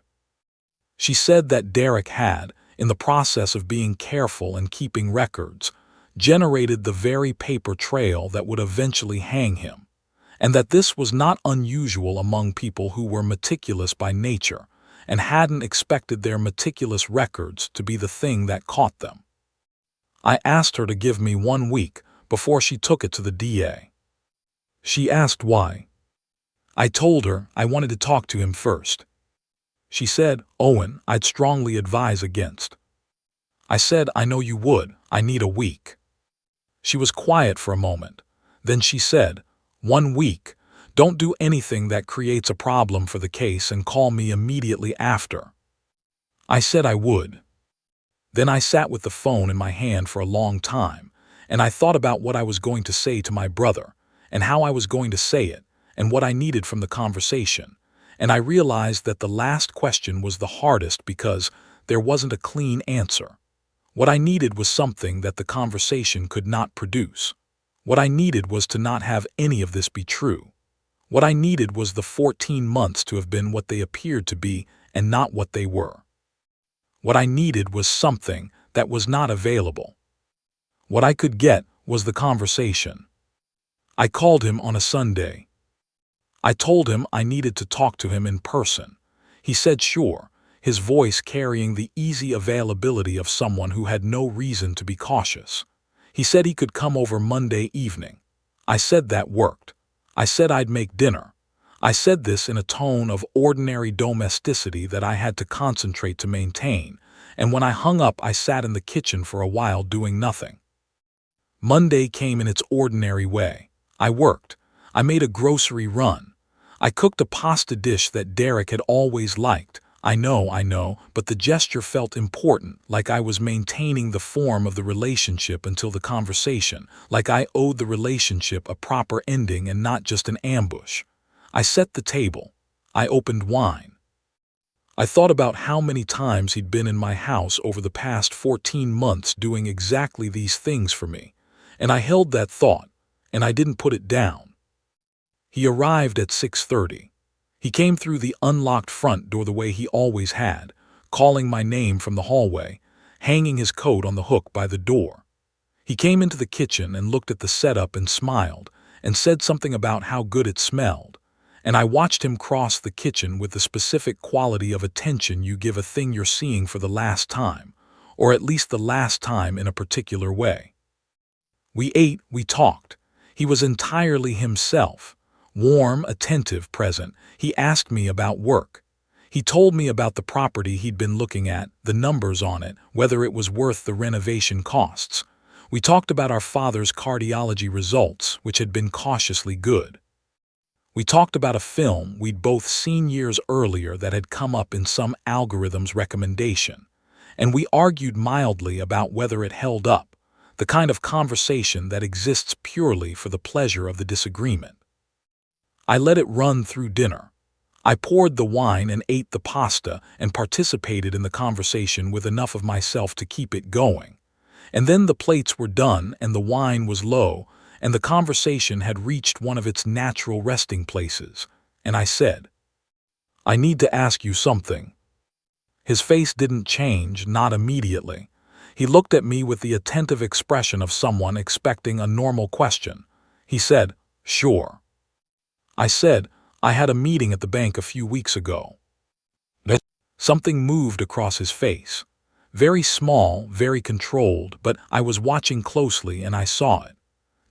She said that Derek had, in the process of being careful and keeping records, generated the very paper trail that would eventually hang him, and that this was not unusual among people who were meticulous by nature and hadn't expected their meticulous records to be the thing that caught them. I asked her to give me 1 week before she took it to the DA. She asked why. I told her I wanted to talk to him first. She said, "Owen, I'd strongly advise against." I said, "I know you would. I need a week." She was quiet for a moment. Then she said, "1 week. Don't do anything that creates a problem for the case and call me immediately after." I said I would. Then I sat with the phone in my hand for a long time, and I thought about what I was going to say to my brother, and how I was going to say it, and what I needed from the conversation. And I realized that the last question was the hardest because there wasn't a clean answer. What I needed was something that the conversation could not produce. What I needed was to not have any of this be true. What I needed was the 14 months to have been what they appeared to be and not what they were. What I needed was something that was not available. What I could get was the conversation. I called him on a Sunday. I told him I needed to talk to him in person. He said sure, his voice carrying the easy availability of someone who had no reason to be cautious. He said he could come over Monday evening. I said that worked. I said I'd make dinner. I said this in a tone of ordinary domesticity that I had to concentrate to maintain, and when I hung up I sat in the kitchen for a while doing nothing. Monday came in its ordinary way. I worked. I made a grocery run. I cooked a pasta dish that Derek had always liked. I know, but the gesture felt important, like I was maintaining the form of the relationship until the conversation, like I owed the relationship a proper ending and not just an ambush. I set the table. I opened wine. I thought about how many times he'd been in my house over the past 14 months doing exactly these things for me, and I held that thought, and I didn't put it down. He arrived at 6:30. He came through the unlocked front door the way he always had, calling my name from the hallway, hanging his coat on the hook by the door. He came into the kitchen and looked at the setup and smiled, and said something about how good it smelled, and I watched him cross the kitchen with the specific quality of attention you give a thing you're seeing for the last time, or at least the last time in a particular way. We ate, we talked. He was entirely himself. Warm, attentive, present. He asked me about work. He told me about the property he'd been looking at, the numbers on it, whether it was worth the renovation costs. We talked about our father's cardiology results, which had been cautiously good. We talked about a film we'd both seen years earlier that had come up in some algorithm's recommendation, and we argued mildly about whether it held up, the kind of conversation that exists purely for the pleasure of the disagreement. I let it run through dinner. I poured the wine and ate the pasta and participated in the conversation with enough of myself to keep it going. And then the plates were done and the wine was low and the conversation had reached one of its natural resting places, and I said, "I need to ask you something." His face didn't change, not immediately. He looked at me with the attentive expression of someone expecting a normal question. He said, "Sure." I said, "I had a meeting at the bank a few weeks ago." Something moved across his face. Very small, very controlled, but I was watching closely and I saw it.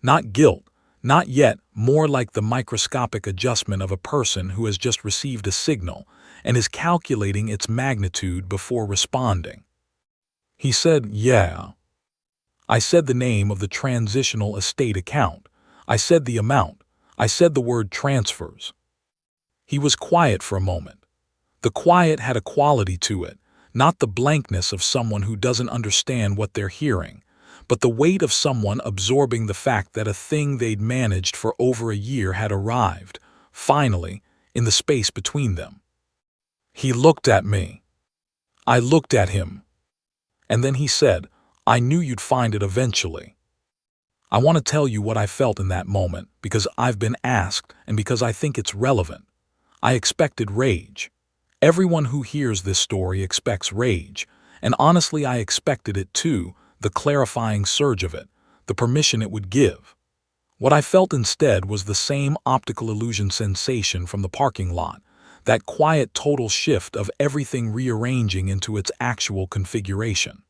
Not guilt, not yet, more like the microscopic adjustment of a person who has just received a signal and is calculating its magnitude before responding. He said, "Yeah." I said the name of the transitional estate account. I said the amount. I said the word transfers. He was quiet for a moment. The quiet had a quality to it, not the blankness of someone who doesn't understand what they're hearing, but the weight of someone absorbing the fact that a thing they'd managed for over a year had arrived, finally, in the space between them. He looked at me. I looked at him. And then he said, "I knew you'd find it eventually." I want to tell you what I felt in that moment because I've been asked and because I think it's relevant. I expected rage. Everyone who hears this story expects rage, and honestly I expected it too, the clarifying surge of it, the permission it would give. What I felt instead was the same optical illusion sensation from the parking lot, that quiet total shift of everything rearranging into its actual configuration.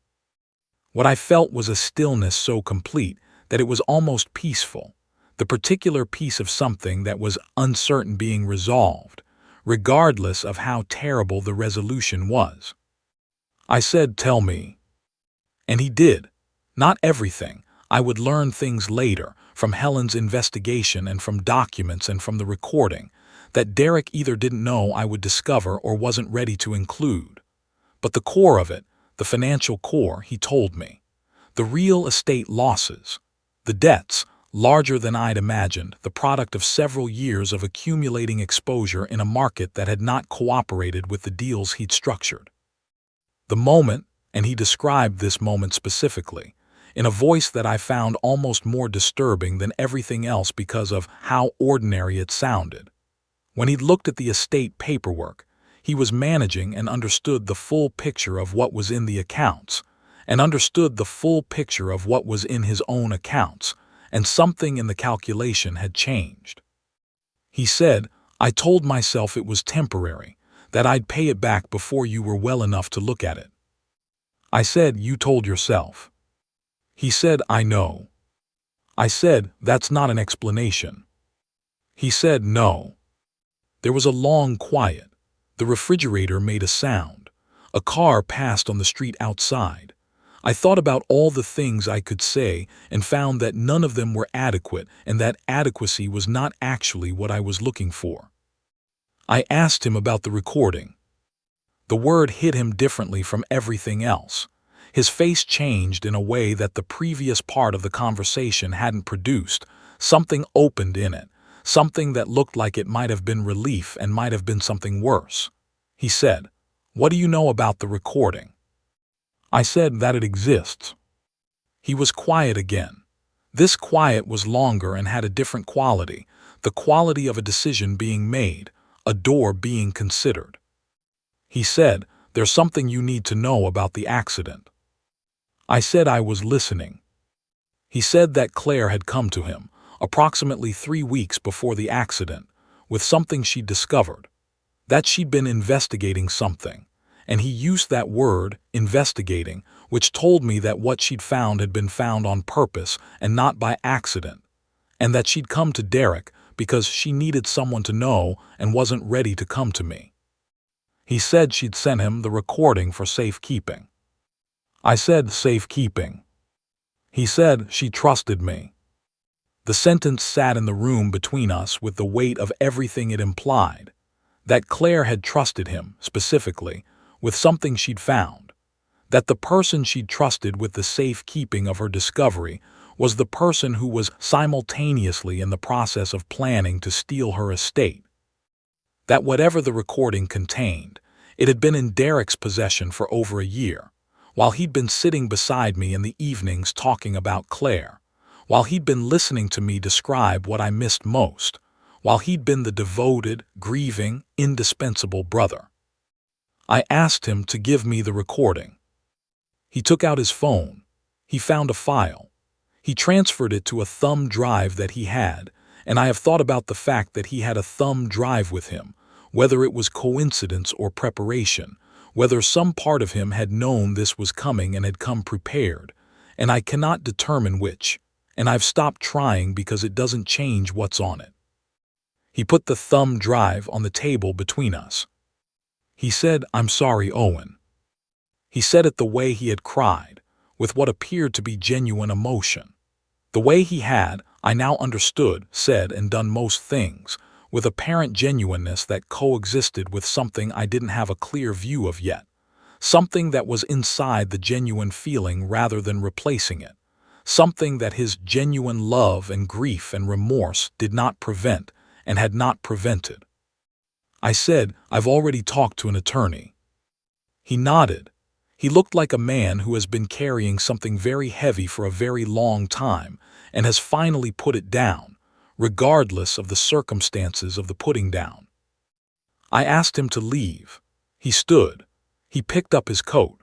What I felt was a stillness so complete that it was almost peaceful, the particular piece of something that was uncertain being resolved, regardless of how terrible the resolution was. I said, "Tell me." And he did. Not everything. I would learn things later, from Helen's investigation and from documents and from the recording, that Derek either didn't know I would discover or wasn't ready to include. But the core of it, the financial core, he told me. The real estate losses. The debts, larger than I'd imagined, the product of several years of accumulating exposure in a market that had not cooperated with the deals he'd structured. The moment, and he described this moment specifically, in a voice that I found almost more disturbing than everything else because of how ordinary it sounded. When he'd looked at the estate paperwork, he was managing and understood the full picture of what was in the accounts, and understood the full picture of what was in his own accounts, and something in the calculation had changed. He said, "I told myself it was temporary, that I'd pay it back before you were well enough to look at it. I said, you told yourself. He said, I know. I said, that's not an explanation. He said, no. There was a long quiet. The refrigerator made a sound. A car passed on the street outside. I thought about all the things I could say and found that none of them were adequate and that adequacy was not actually what I was looking for. I asked him about the recording. The word hit him differently from everything else. His face changed in a way that the previous part of the conversation hadn't produced. Something opened in it, something that looked like it might have been relief and might have been something worse. He said, "What do you know about the recording?" I said that it exists. He was quiet again. This quiet was longer and had a different quality, the quality of a decision being made, a door being considered. He said, "There's something you need to know about the accident." I said I was listening. He said that Claire had come to him, approximately 3 weeks before the accident, with something she'd discovered, that she'd been investigating something, and he used that word, investigating, which told me that what she'd found had been found on purpose and not by accident, and that she'd come to Derek because she needed someone to know and wasn't ready to come to me. He said she'd sent him the recording for safekeeping. I said safekeeping. He said she trusted me. The sentence sat in the room between us with the weight of everything it implied, that Claire had trusted him, specifically, with something she'd found, that the person she'd trusted with the safekeeping of her discovery was the person who was simultaneously in the process of planning to steal her estate, that whatever the recording contained, it had been in Derek's possession for over a year, while he'd been sitting beside me in the evenings talking about Claire, while he'd been listening to me describe what I missed most, while he'd been the devoted, grieving, indispensable brother. I asked him to give me the recording. He took out his phone. He found a file. He transferred it to a thumb drive that he had, and I have thought about the fact that he had a thumb drive with him, whether it was coincidence or preparation, whether some part of him had known this was coming and had come prepared, and I cannot determine which, and I've stopped trying because it doesn't change what's on it. He put the thumb drive on the table between us. He said, "I'm sorry, Owen." He said it the way he had cried, with what appeared to be genuine emotion. The way he had, I now understood, said and done most things, with apparent genuineness that coexisted with something I didn't have a clear view of yet, something that was inside the genuine feeling rather than replacing it, something that his genuine love and grief and remorse did not prevent and had not prevented. I said, "I've already talked to an attorney." He nodded. He looked like a man who has been carrying something very heavy for a very long time and has finally put it down, regardless of the circumstances of the putting down. I asked him to leave. He stood. He picked up his coat.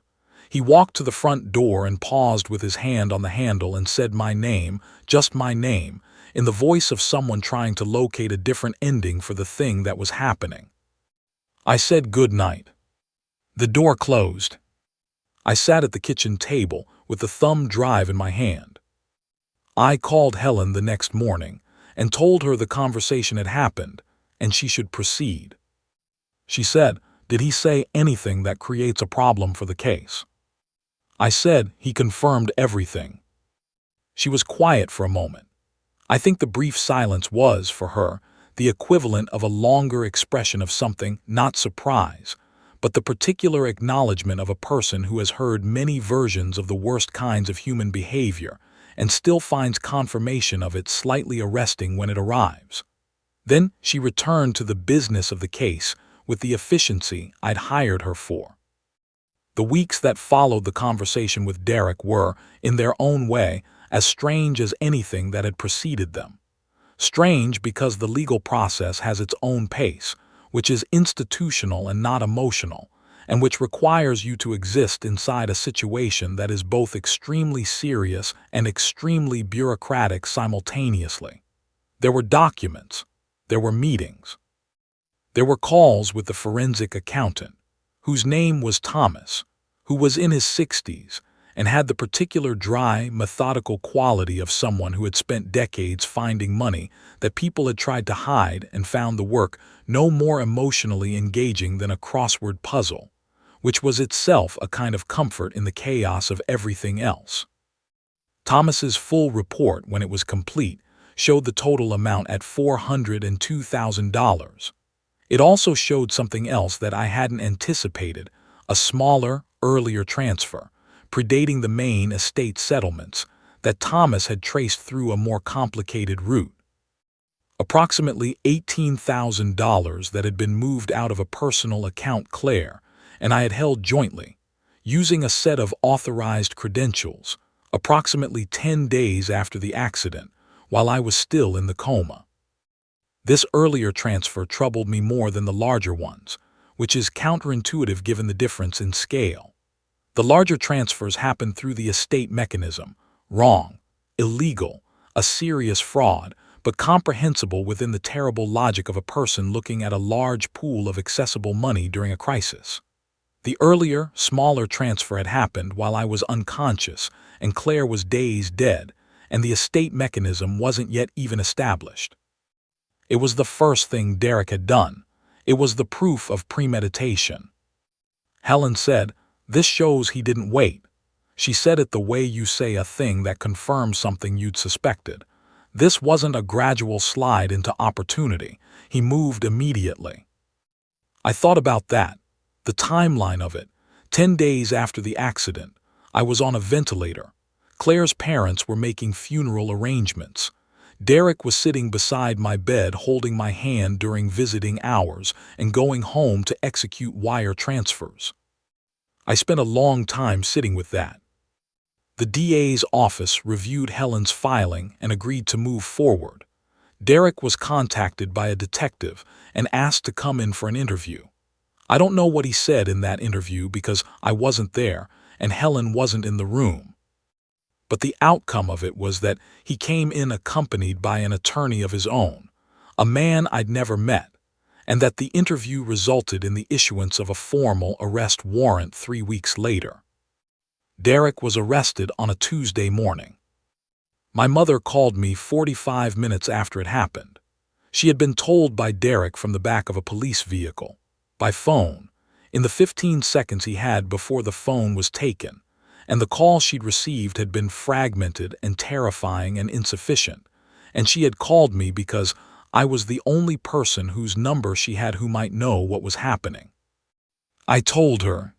He walked to the front door and paused with his hand on the handle and said my name, just my name, in the voice of someone trying to locate a different ending for the thing that was happening. I said good night. The door closed. I sat at the kitchen table with the thumb drive in my hand. I called Helen the next morning and told her the conversation had happened and she should proceed. She said, "Did he say anything that creates a problem for the case?" I said he confirmed everything. She was quiet for a moment. I think the brief silence was, for her, the equivalent of a longer expression of something, not surprise, but the particular acknowledgement of a person who has heard many versions of the worst kinds of human behavior and still finds confirmation of it slightly arresting when it arrives. Then she returned to the business of the case with the efficiency I'd hired her for. The weeks that followed the conversation with Derek were, in their own way, as strange as anything that had preceded them. Strange because the legal process has its own pace, which is institutional and not emotional, and which requires you to exist inside a situation that is both extremely serious and extremely bureaucratic simultaneously. There were documents. There were meetings. There were calls with the forensic accountant, whose name was Thomas, who was in his 60s and had the particular dry, methodical quality of someone who had spent decades finding money that people had tried to hide and found the work no more emotionally engaging than a crossword puzzle, which was itself a kind of comfort in the chaos of everything else. Thomas's full report, when it was complete, showed the total amount at $402,000. It also showed something else that I hadn't anticipated, a smaller, earlier transfer, predating the main estate settlements, that Thomas had traced through a more complicated route. Approximately $18,000 that had been moved out of a personal account Claire and I had held jointly, using a set of authorized credentials, approximately 10 days after the accident, while I was still in the coma. This earlier transfer troubled me more than the larger ones, which is counterintuitive given the difference in scale. The larger transfers happened through the estate mechanism, wrong, illegal, a serious fraud, but comprehensible within the terrible logic of a person looking at a large pool of accessible money during a crisis. The earlier, smaller transfer had happened while I was unconscious and Claire was dazed dead, and the estate mechanism wasn't yet even established. It was the first thing Derek had done. It was the proof of premeditation. Helen said, "This shows he didn't wait." She said it the way you say a thing that confirms something you'd suspected. This wasn't a gradual slide into opportunity. He moved immediately. I thought about that, the timeline of it. 10 days after the accident, I was on a ventilator. Claire's parents were making funeral arrangements. Derek was sitting beside my bed holding my hand during visiting hours and going home to execute wire transfers. I spent a long time sitting with that. The DA's office reviewed Helen's filing and agreed to move forward. Derek was contacted by a detective and asked to come in for an interview. I don't know what he said in that interview because I wasn't there and Helen wasn't in the room. But the outcome of it was that he came in accompanied by an attorney of his own, a man I'd never met, and that the interview resulted in the issuance of a formal arrest warrant 3 weeks later. Derek was arrested on a Tuesday morning. My mother called me 45 minutes after it happened. She had been told by Derek from the back of a police vehicle, by phone, in the 15 seconds he had before the phone was taken, and the call she'd received had been fragmented and terrifying and insufficient, and she had called me because I was the only person whose number she had who might know what was happening. I told her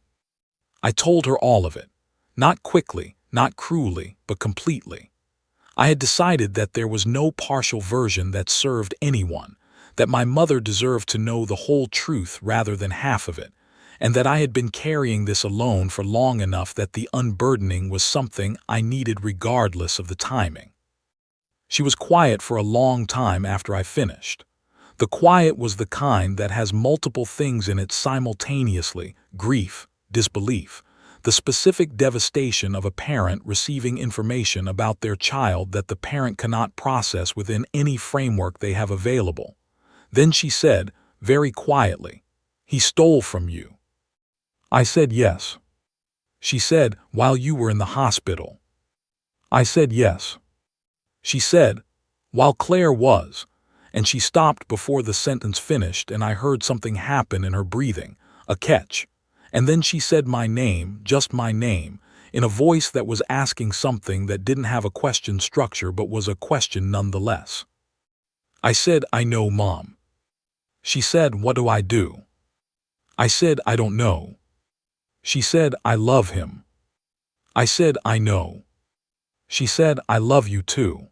all of it, not quickly, not cruelly, but completely. I had decided that there was no partial version that served anyone, that my mother deserved to know the whole truth rather than half of it, and that I had been carrying this alone for long enough that the unburdening was something I needed regardless of the timing. She was quiet for a long time after I finished. The quiet was the kind that has multiple things in it simultaneously: grief, disbelief, the specific devastation of a parent receiving information about their child that the parent cannot process within any framework they have available. Then she said, very quietly, "He stole from you." I said yes. She said, "While you were in the hospital." I said yes. She said, "While Claire was," and she stopped before the sentence finished and I heard something happen in her breathing, a catch. And then she said my name, just my name, in a voice that was asking something that didn't have a question structure but was a question nonetheless. I said, "I know, Mom." She said, "What do I do?" I said, "I don't know." She said, "I love him." I said, "I know." She said, "I love you too."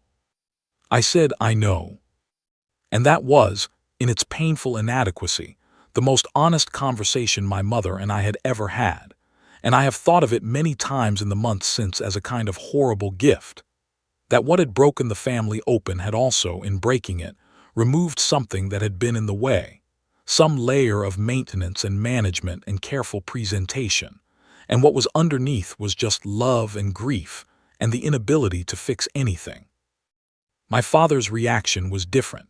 I said, "I know." And that was, in its painful inadequacy, the most honest conversation my mother and I had ever had, and I have thought of it many times in the months since as a kind of horrible gift. That what had broken the family open had also, in breaking it, removed something that had been in the way, some layer of maintenance and management and careful presentation, and what was underneath was just love and grief and the inability to fix anything. My father's reaction was different.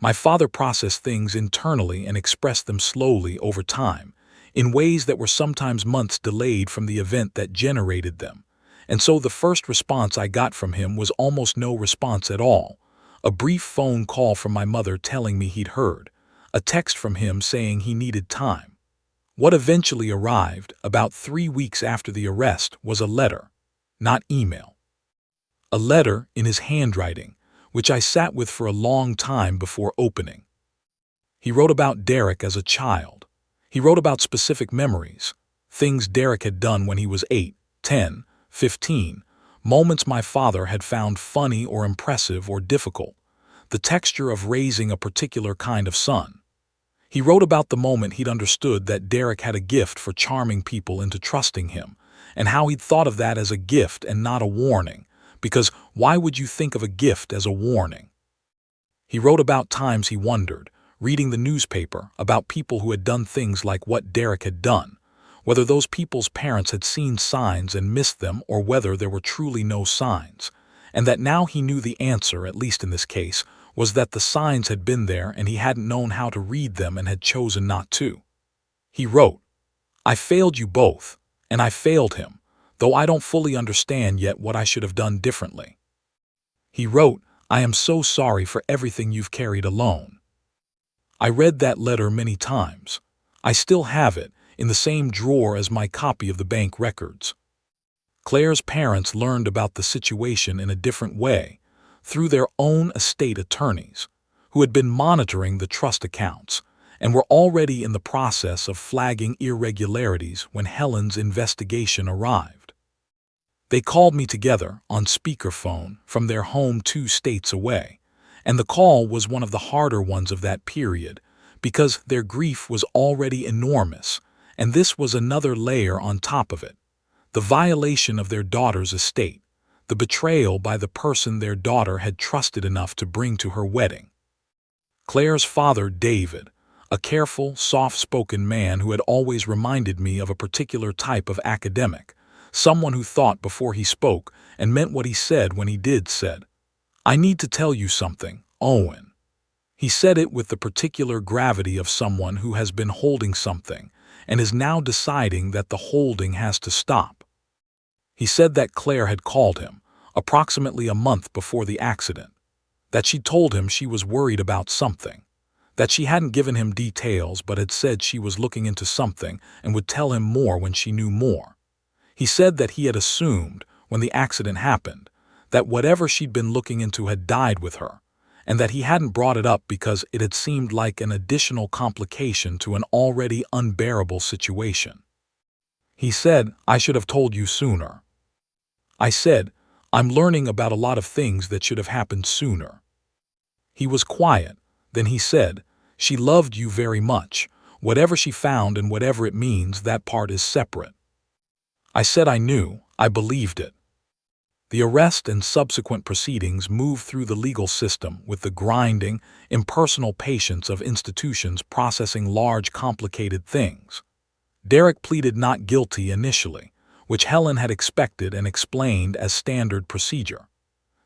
My father processed things internally and expressed them slowly over time, in ways that were sometimes months delayed from the event that generated them. And so the first response I got from him was almost no response at all. A brief phone call from my mother telling me he'd heard. A text from him saying he needed time. What eventually arrived, about 3 weeks after the arrest, was a letter, not email. A letter in his handwriting, which I sat with for a long time before opening. He wrote about Derek as a child. He wrote about specific memories, things Derek had done when he was 8, 10, 15, moments my father had found funny or impressive or difficult, the texture of raising a particular kind of son. He wrote about the moment he'd understood that Derek had a gift for charming people into trusting him, and how he'd thought of that as a gift and not a warning, because why would you think of a gift as a warning? He wrote about times he wondered, reading the newspaper, about people who had done things like what Derek had done, whether those people's parents had seen signs and missed them or whether there were truly no signs, and that now he knew the answer, at least in this case, was that the signs had been there and he hadn't known how to read them and had chosen not to. He wrote, "I failed you both, and I failed him, though I don't fully understand yet what I should have done differently." He wrote, "I am so sorry for everything you've carried alone." I read that letter many times. I still have it, in the same drawer as my copy of the bank records. Claire's parents learned about the situation in a different way, through their own estate attorneys, who had been monitoring the trust accounts, and were already in the process of flagging irregularities when Helen's investigation arrived. They called me together on speakerphone from their home 2 states away, and the call was one of the harder ones of that period, because their grief was already enormous, and this was another layer on top of it. The violation of their daughter's estate, the betrayal by the person their daughter had trusted enough to bring to her wedding. Claire's father, David, a careful, soft-spoken man who had always reminded me of a particular type of academic, someone who thought before he spoke and meant what he said when he did, said, "I need to tell you something, Owen." He said it with the particular gravity of someone who has been holding something and is now deciding that the holding has to stop. He said that Claire had called him, approximately a month before the accident, that she told him she was worried about something, that she hadn't given him details but had said she was looking into something and would tell him more when she knew more. He said that he had assumed, when the accident happened, that whatever she'd been looking into had died with her, and that he hadn't brought it up because it had seemed like an additional complication to an already unbearable situation. He said, "I should have told you sooner." I said, "I'm learning about a lot of things that should have happened sooner." He was quiet. Then he said, "She loved you very much. Whatever she found and whatever it means, that part is separate." I said I knew. I believed it. The arrest and subsequent proceedings moved through the legal system with the grinding, impersonal patience of institutions processing large, complicated things. Derek pleaded not guilty initially, which Helen had expected and explained as standard procedure.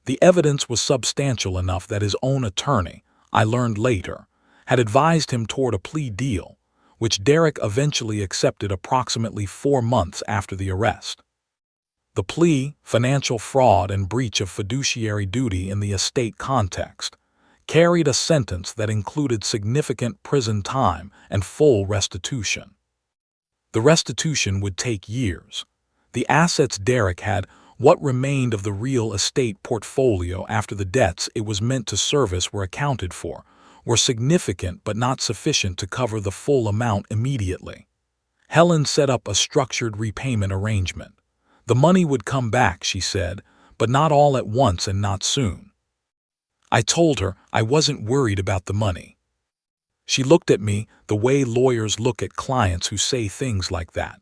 The evidence was substantial enough that his own attorney, I learned later, had advised him toward a plea deal, which Derek eventually accepted approximately 4 months after the arrest. The plea, financial fraud and breach of fiduciary duty in the estate context, carried a sentence that included significant prison time and full restitution. The restitution would take years. The assets Derek had, what remained of the real estate portfolio after the debts it was meant to service were accounted for, were significant but not sufficient to cover the full amount immediately. Helen set up a structured repayment arrangement. The money would come back, she said, but not all at once and not soon. I told her I wasn't worried about the money. She looked at me the way lawyers look at clients who say things like that.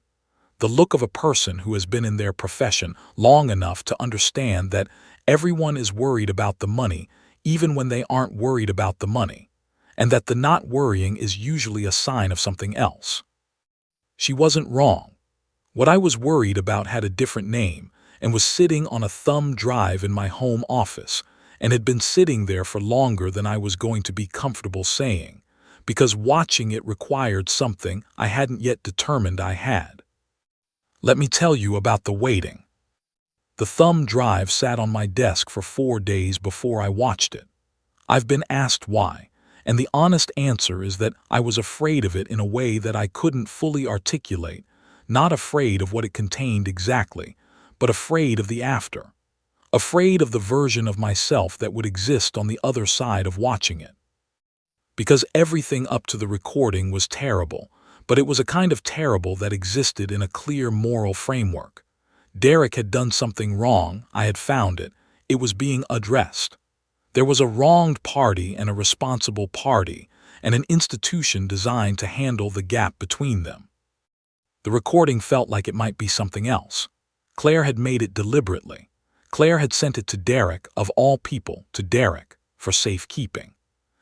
The look of a person who has been in their profession long enough to understand that everyone is worried about the money even when they aren't worried about the money, and that the not worrying is usually a sign of something else. She wasn't wrong. What I was worried about had a different name and was sitting on a thumb drive in my home office, and had been sitting there for longer than I was going to be comfortable saying, because watching it required something I hadn't yet determined I had. Let me tell you about the waiting. The thumb drive sat on my desk for 4 days before I watched it. I've been asked why, and the honest answer is that I was afraid of it in a way that I couldn't fully articulate, not afraid of what it contained exactly, but afraid of the after, afraid of the version of myself that would exist on the other side of watching it. Because everything up to the recording was terrible, but it was a kind of terrible that existed in a clear moral framework. Derek had done something wrong, I had found it. It was being addressed. There was a wronged party and a responsible party, and an institution designed to handle the gap between them. The recording felt like it might be something else. Claire had made it deliberately. Claire had sent it to Derek, of all people, to Derek, for safekeeping.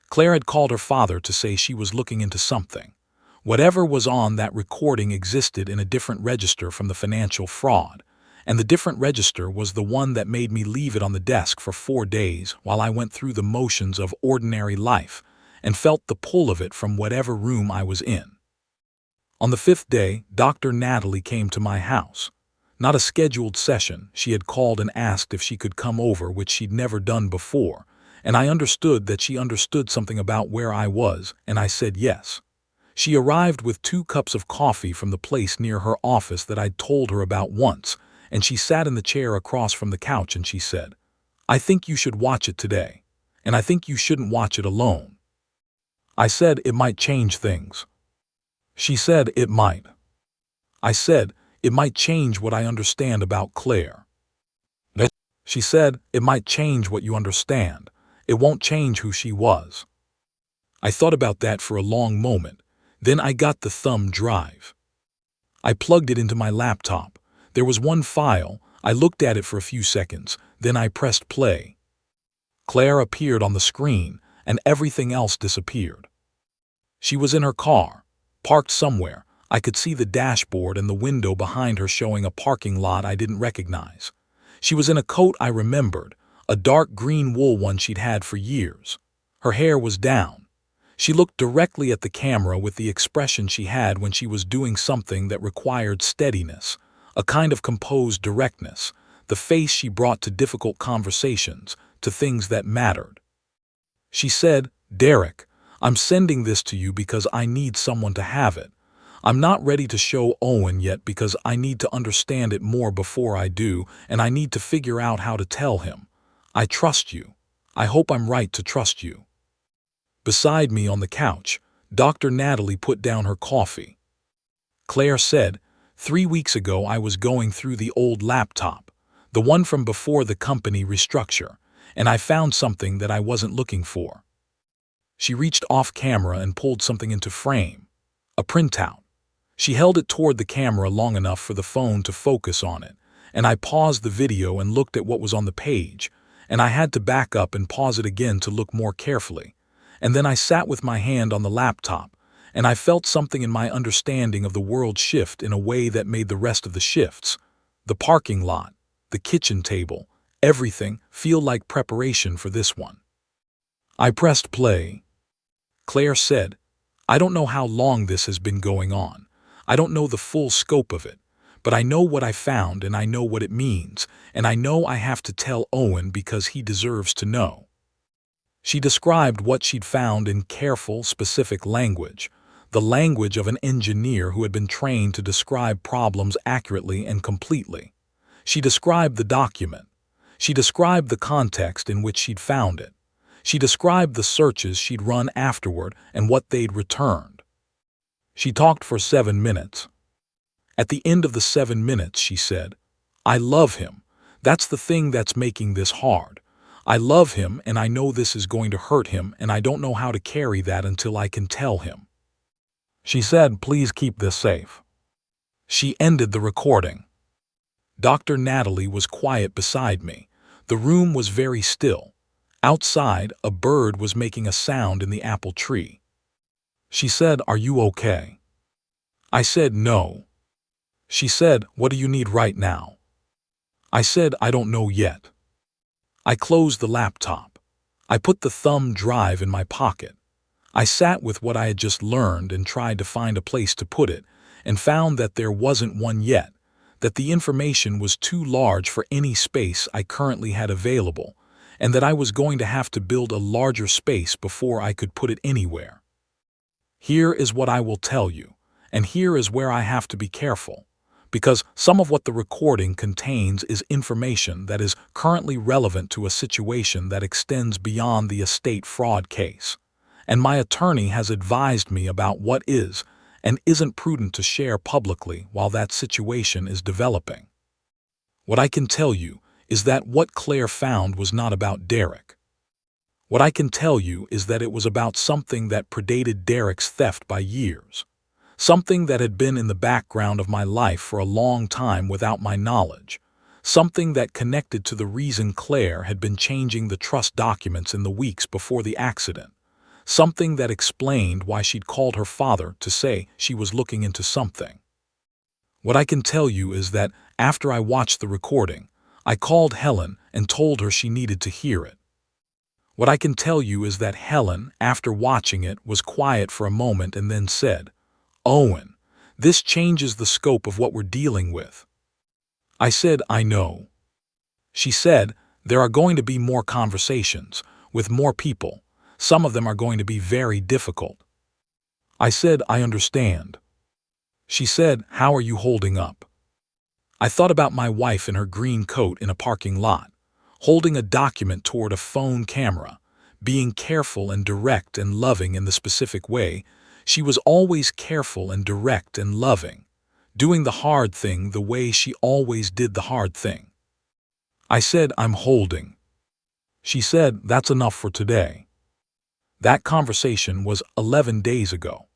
Claire had called her father to say she was looking into something. Whatever was on that recording existed in a different register from the financial fraud, and the different register was the one that made me leave it on the desk for 4 days while I went through the motions of ordinary life and felt the pull of it from whatever room I was in. On the 5th day, Dr. Natalie came to my house. Not a scheduled session, she had called and asked if she could come over, which she'd never done before, and I understood that she understood something about where I was, and I said yes. She arrived with 2 cups of coffee from the place near her office that I'd told her about once, and she sat in the chair across from the couch and she said, "I think you should watch it today, and I think you shouldn't watch it alone." I said it might change things. She said it might. I said it might change what I understand about Claire. She said it might change what you understand. It won't change who she was. I thought about that for a long moment. Then I got the thumb drive. I plugged it into my laptop. There was one file. I looked at it for a few seconds. Then I pressed play. Claire appeared on the screen, and everything else disappeared. She was in her car, parked somewhere. I could see the dashboard and the window behind her showing a parking lot I didn't recognize. She was in a coat I remembered, a dark green wool one she'd had for years. Her hair was down. She looked directly at the camera with the expression she had when she was doing something that required steadiness, a kind of composed directness, the face she brought to difficult conversations, to things that mattered. She said, "Derek, I'm sending this to you because I need someone to have it. I'm not ready to show Owen yet because I need to understand it more before I do, and I need to figure out how to tell him. I trust you. I hope I'm right to trust you." Beside me on the couch, Dr. Natalie put down her coffee. Claire said, 3 weeks ago I was going through the old laptop, the one from before the company restructure, and I found something that I wasn't looking for. She reached off camera and pulled something into frame, a printout. She held it toward the camera long enough for the phone to focus on it, and I paused the video and looked at what was on the page, and I had to back up and pause it again to look more carefully. And then I sat with my hand on the laptop, and I felt something in my understanding of the world shift in a way that made the rest of the shifts, the parking lot, the kitchen table, everything feel like preparation for this one. I pressed play. Claire said, "I don't know how long this has been going on. I don't know the full scope of it, but I know what I found and I know what it means, and I know I have to tell Owen because he deserves to know." She described what she'd found in careful, specific language, the language of an engineer who had been trained to describe problems accurately and completely. She described the document. She described the context in which she'd found it. She described the searches she'd run afterward and what they'd returned. She talked for 7 minutes. At the end of the 7 minutes, she said, "I love him. That's the thing that's making this hard. I love him and I know this is going to hurt him and I don't know how to carry that until I can tell him." She said, "Please keep this safe." She ended the recording. Dr. Natalie was quiet beside me. The room was very still. Outside, a bird was making a sound in the apple tree. She said, "Are you okay?" I said, "No." She said, "What do you need right now?" I said, "I don't know yet." I closed the laptop. I put the thumb drive in my pocket. I sat with what I had just learned and tried to find a place to put it, and found that there wasn't one yet, that the information was too large for any space I currently had available, and that I was going to have to build a larger space before I could put it anywhere. Here is what I will tell you, and here is where I have to be careful, because some of what the recording contains is information that is currently relevant to a situation that extends beyond the estate fraud case, and my attorney has advised me about what is and isn't prudent to share publicly while that situation is developing. What I can tell you is that what Claire found was not about Derek. What I can tell you is that it was about something that predated Derek's theft by years, something that had been in the background of my life for a long time without my knowledge, something that connected to the reason Claire had been changing the trust documents in the weeks before the accident, something that explained why she'd called her father to say she was looking into something. What I can tell you is that after I watched the recording, I called Helen and told her she needed to hear it. What I can tell you is that Helen, after watching it, was quiet for a moment and then said, "Owen, this changes the scope of what we're dealing with." I said, "I know." She said, "There are going to be more conversations, with more people. Some of them are going to be very difficult." I said, "I understand." She said, "How are you holding up?" I thought about my wife in her green coat in a parking lot, holding a document toward a phone camera, being careful and direct and loving in the specific way. She was always careful and direct and loving, doing the hard thing the way she always did the hard thing. I said, "I'm holding." She said, "That's enough for today." That conversation was 11 days ago.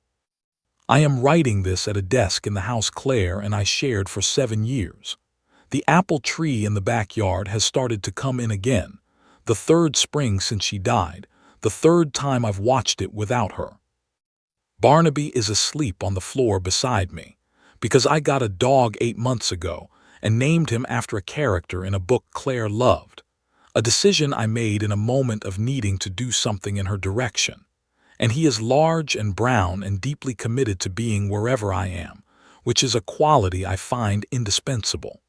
I am writing this at a desk in the house Claire and I shared for 7 years. The apple tree in the backyard has started to come in again, the third spring since she died, the third time I've watched it without her. Barnaby is asleep on the floor beside me, because I got a dog 8 months ago and named him after a character in a book Claire loved, a decision I made in a moment of needing to do something in her direction. And he is large and brown and deeply committed to being wherever I am, which is a quality I find indispensable.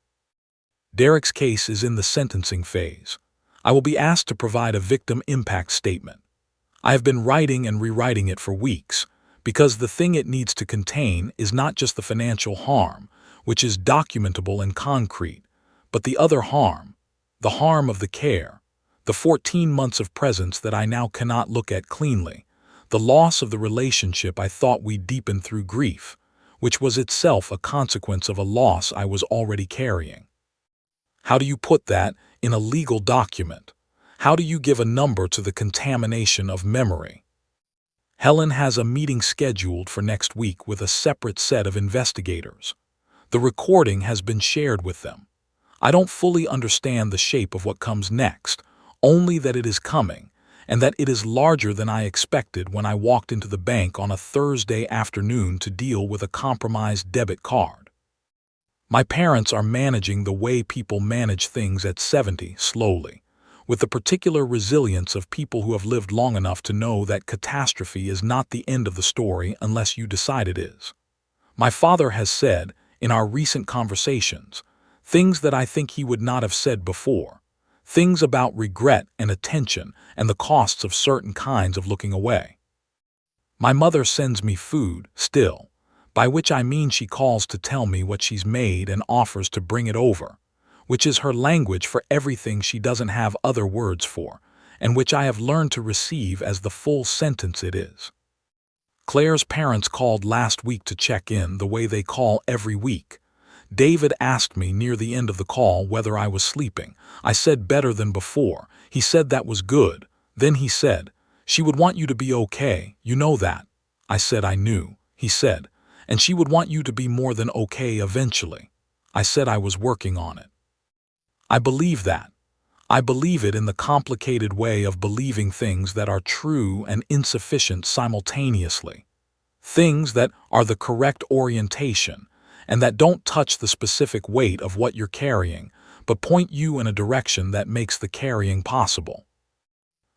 Derek's case is in the sentencing phase. I will be asked to provide a victim impact statement. I have been writing and rewriting it for weeks, because the thing it needs to contain is not just the financial harm, which is documentable and concrete, but the other harm, the harm of the care, the 14 months of presence that I now cannot look at cleanly, the loss of the relationship I thought we'd deepen through grief, which was itself a consequence of a loss I was already carrying. How do you put that in a legal document? How do you give a number to the contamination of memory? Helen has a meeting scheduled for next week with a separate set of investigators. The recording has been shared with them. I don't fully understand the shape of what comes next, only that it is coming, and that it is larger than I expected when I walked into the bank on a Thursday afternoon to deal with a compromised debit card. My parents are managing the way people manage things at 70, slowly, with the particular resilience of people who have lived long enough to know that catastrophe is not the end of the story unless you decide it is. My father has said, in our recent conversations, things that I think he would not have said before, things about regret and attention and the costs of certain kinds of looking away. My mother sends me food, still, by which I mean she calls to tell me what she's made and offers to bring it over, which is her language for everything she doesn't have other words for, and which I have learned to receive as the full sentence it is. Claire's parents called last week to check in the way they call every week. David asked me near the end of the call whether I was sleeping. I said better than before. He said that was good. Then he said, "She would want you to be okay, you know that." I said I knew. He said, "And she would want you to be more than okay eventually." I said I was working on it. I believe that. I believe it in the complicated way of believing things that are true and insufficient simultaneously. Things that are the correct orientation, and that don't touch the specific weight of what you're carrying, but point you in a direction that makes the carrying possible.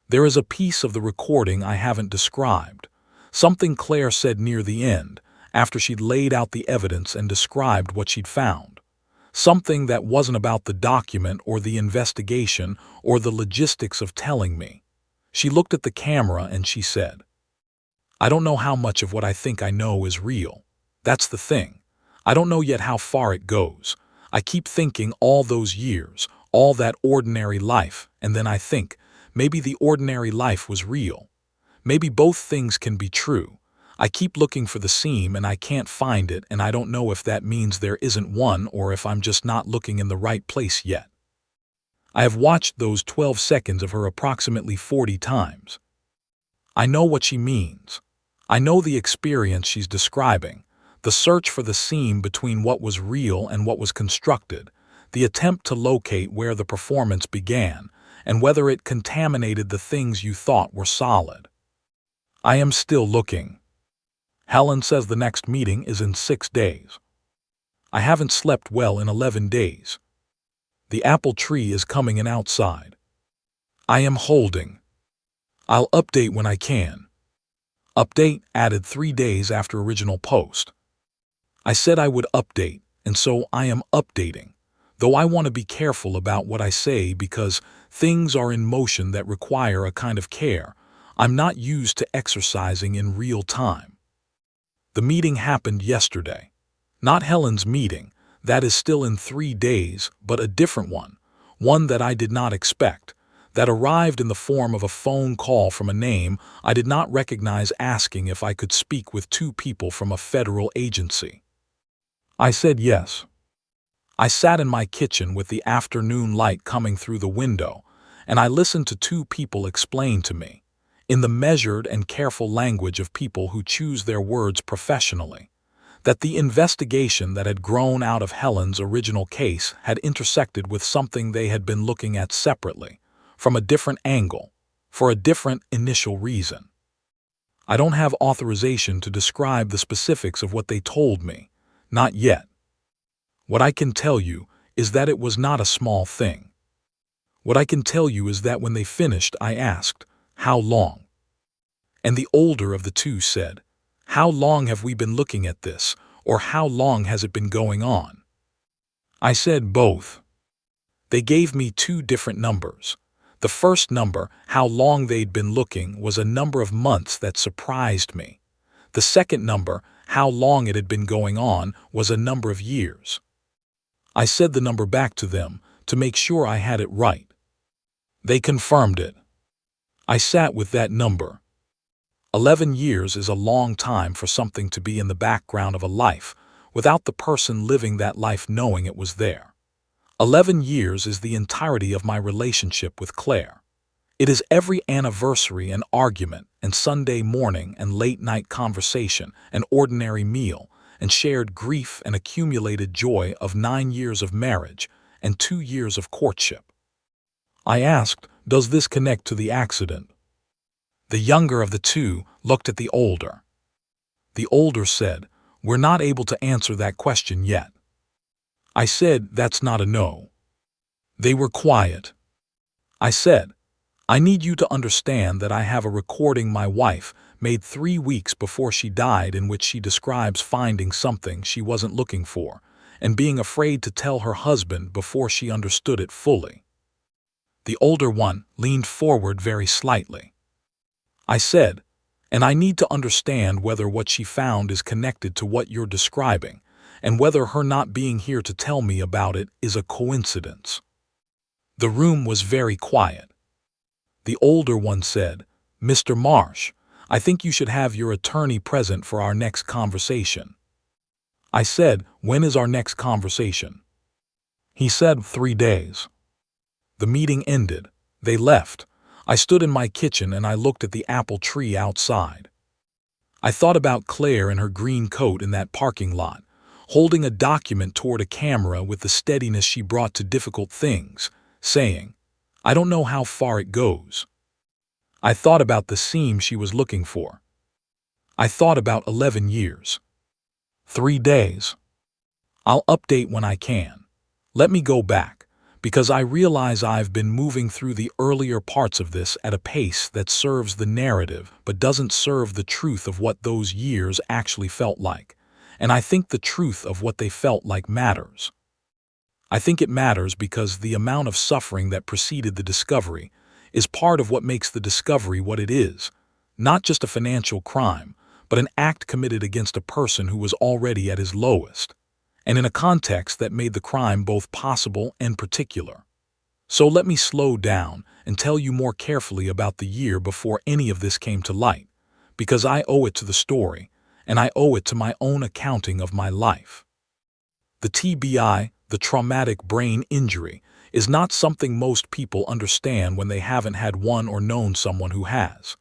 There is a piece of the recording I haven't described. Something Claire said near the end, after she'd laid out the evidence and described what she'd found. Something that wasn't about the document or the investigation or the logistics of telling me. She looked at the camera and she said, "I don't know how much of what I think I know is real. That's the thing. I don't know yet how far it goes. I keep thinking all those years, all that ordinary life, and then I think, maybe the ordinary life was real. Maybe both things can be true. I keep looking for the seam and I can't find it, and I don't know if that means there isn't one or if I'm just not looking in the right place yet." I have watched those 12 seconds of her approximately 40 times. I know what she means. I know the experience she's describing, the search for the seam between what was real and what was constructed, the attempt to locate where the performance began, and whether it contaminated the things you thought were solid. I am still looking. Helen says the next meeting is in 6 days. I haven't slept well in 11 days. The apple tree is coming in outside. I am holding. I'll update when I can. Update added 3 days after original post. I said I would update, and so I am updating, though I want to be careful about what I say because things are in motion that require a kind of care I'm not used to exercising in real time. The meeting happened yesterday. Not Helen's meeting, that is still in 3 days, but a different one that I did not expect, that arrived in the form of a phone call from a name I did not recognize asking if I could speak with 2 people from a federal agency. I said yes. I sat in my kitchen with the afternoon light coming through the window, and I listened to 2 people explain to me, in the measured and careful language of people who choose their words professionally, that the investigation that had grown out of Helen's original case had intersected with something they had been looking at separately, from a different angle, for a different initial reason. I don't have authorization to describe the specifics of what they told me, not yet. What I can tell you is that it was not a small thing. What I can tell you is that when they finished, I asked, "How long?" And the older of the 2 said, "How long have we been looking at this, or how long has it been going on?" I said both. They gave me 2 different numbers. The first number, how long they'd been looking, was a number of months that surprised me. The second number, how long it had been going on, was a number of years. I said the number back to them to make sure I had it right. They confirmed it. I sat with that number. 11 years is a long time for something to be in the background of a life, without the person living that life knowing it was there. 11 years is the entirety of my relationship with Claire. It is every anniversary and argument and Sunday morning and late-night conversation and ordinary meal and shared grief and accumulated joy of 9 years of marriage and 2 years of courtship. I asked, "Does this connect to the accident?" The younger of the 2 looked at the older. The older said, "We're not able to answer that question yet." I said, "That's not a no." They were quiet. I said, "I need you to understand that I have a recording my wife made 3 weeks before she died in which she describes finding something she wasn't looking for and being afraid to tell her husband before she understood it fully." The older one leaned forward very slightly. I said, "And I need to understand whether what she found is connected to what you're describing, and whether her not being here to tell me about it is a coincidence." The room was very quiet. The older one said, "Mr. Marsh, I think you should have your attorney present for our next conversation." I said, "When is our next conversation?" He said, 3 days. The meeting ended. They left. I stood in my kitchen and I looked at the apple tree outside. I thought about Claire in her green coat in that parking lot, holding a document toward a camera with the steadiness she brought to difficult things, saying, "I don't know how far it goes." I thought about the seam she was looking for. I thought about 11 years. 3 days. I'll update when I can. Let me go back, because I realize I've been moving through the earlier parts of this at a pace that serves the narrative but doesn't serve the truth of what those years actually felt like. And I think the truth of what they felt like matters. I think it matters because the amount of suffering that preceded the discovery is part of what makes the discovery what it is, not just a financial crime, but an act committed against a person who was already at his lowest, and in a context that made the crime both possible and particular. So let me slow down and tell you more carefully about the year before any of this came to light, because I owe it to the story, and I owe it to my own accounting of my life. The TBI, the traumatic brain injury, is not something most people understand when they haven't had one or known someone who has.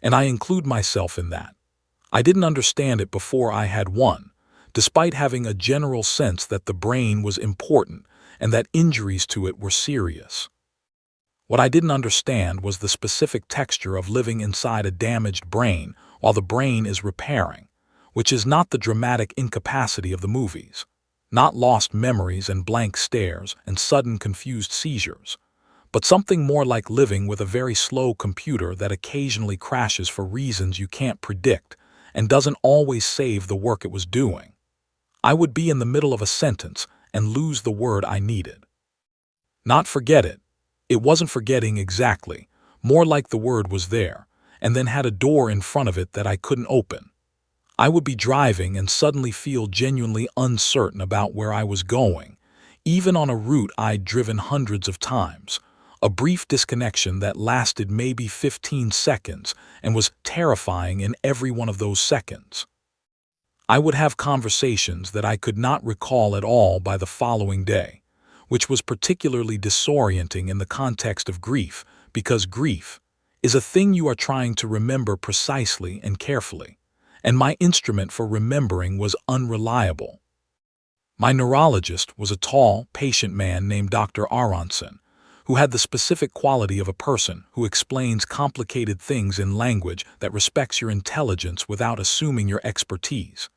And I include myself in that. I didn't understand it before I had one, despite having a general sense that the brain was important and that injuries to it were serious. What I didn't understand was the specific texture of living inside a damaged brain while the brain is repairing, which is not the dramatic incapacity of the movies, not lost memories and blank stares and sudden confused seizures, but something more like living with a very slow computer that occasionally crashes for reasons you can't predict and doesn't always save the work it was doing. I would be in the middle of a sentence and lose the word I needed. Not forget it. It wasn't forgetting exactly, more like the word was there, and then had a door in front of it that I couldn't open. I would be driving and suddenly feel genuinely uncertain about where I was going, even on a route I'd driven hundreds of times, a brief disconnection that lasted maybe 15 seconds and was terrifying in every one of those seconds. I would have conversations that I could not recall at all by the following day, which was particularly disorienting in the context of grief, because grief is a thing you are trying to remember precisely and carefully, and my instrument for remembering was unreliable. My neurologist was a tall, patient man named Dr. Aronson, who had the specific quality of a person who explains complicated things in language that respects your intelligence without assuming your expertise.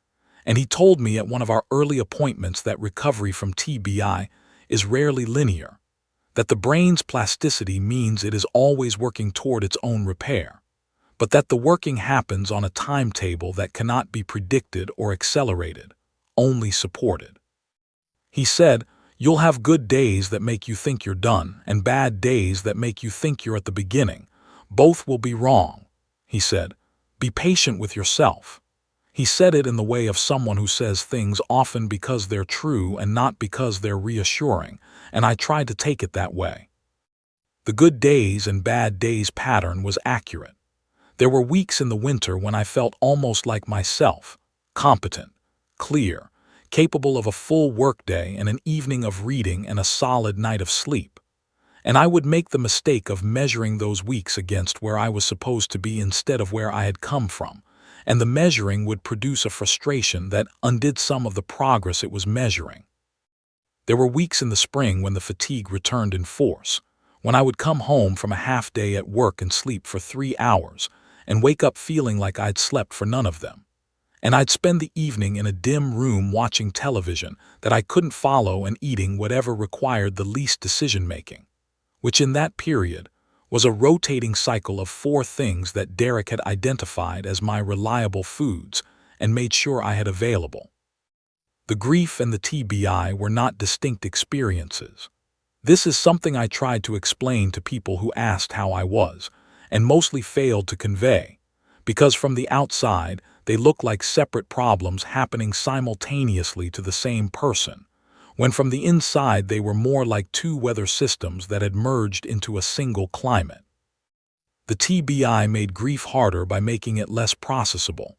And he told me at one of our early appointments that recovery from TBI is rarely linear, that the brain's plasticity means it is always working toward its own repair, but that the working happens on a timetable that cannot be predicted or accelerated, only supported. He said, "You'll have good days that make you think you're done and bad days that make you think you're at the beginning. Both will be wrong," he said. "Be patient with yourself." He said it in the way of someone who says things often because they're true and not because they're reassuring, and I tried to take it that way. The good days and bad days pattern was accurate. There were weeks in the winter when I felt almost like myself, competent, clear, capable of a full workday and an evening of reading and a solid night of sleep. And I would make the mistake of measuring those weeks against where I was supposed to be instead of where I had come from, and the measuring would produce a frustration that undid some of the progress it was measuring. There were weeks in the spring when the fatigue returned in force, when I would come home from a half day at work and sleep for 3 hours, and wake up feeling like I'd slept for none of them. And I'd spend the evening in a dim room watching television that I couldn't follow and eating whatever required the least decision-making, which in that period was a rotating cycle of 4 things that Derek had identified as my reliable foods and made sure I had available. The grief and the TBI were not distinct experiences. This is something I tried to explain to people who asked how I was, and mostly failed to convey, because from the outside they look like separate problems happening simultaneously to the same person, when from the inside they were more like 2 weather systems that had merged into a single climate. The TBI made grief harder by making it less processable.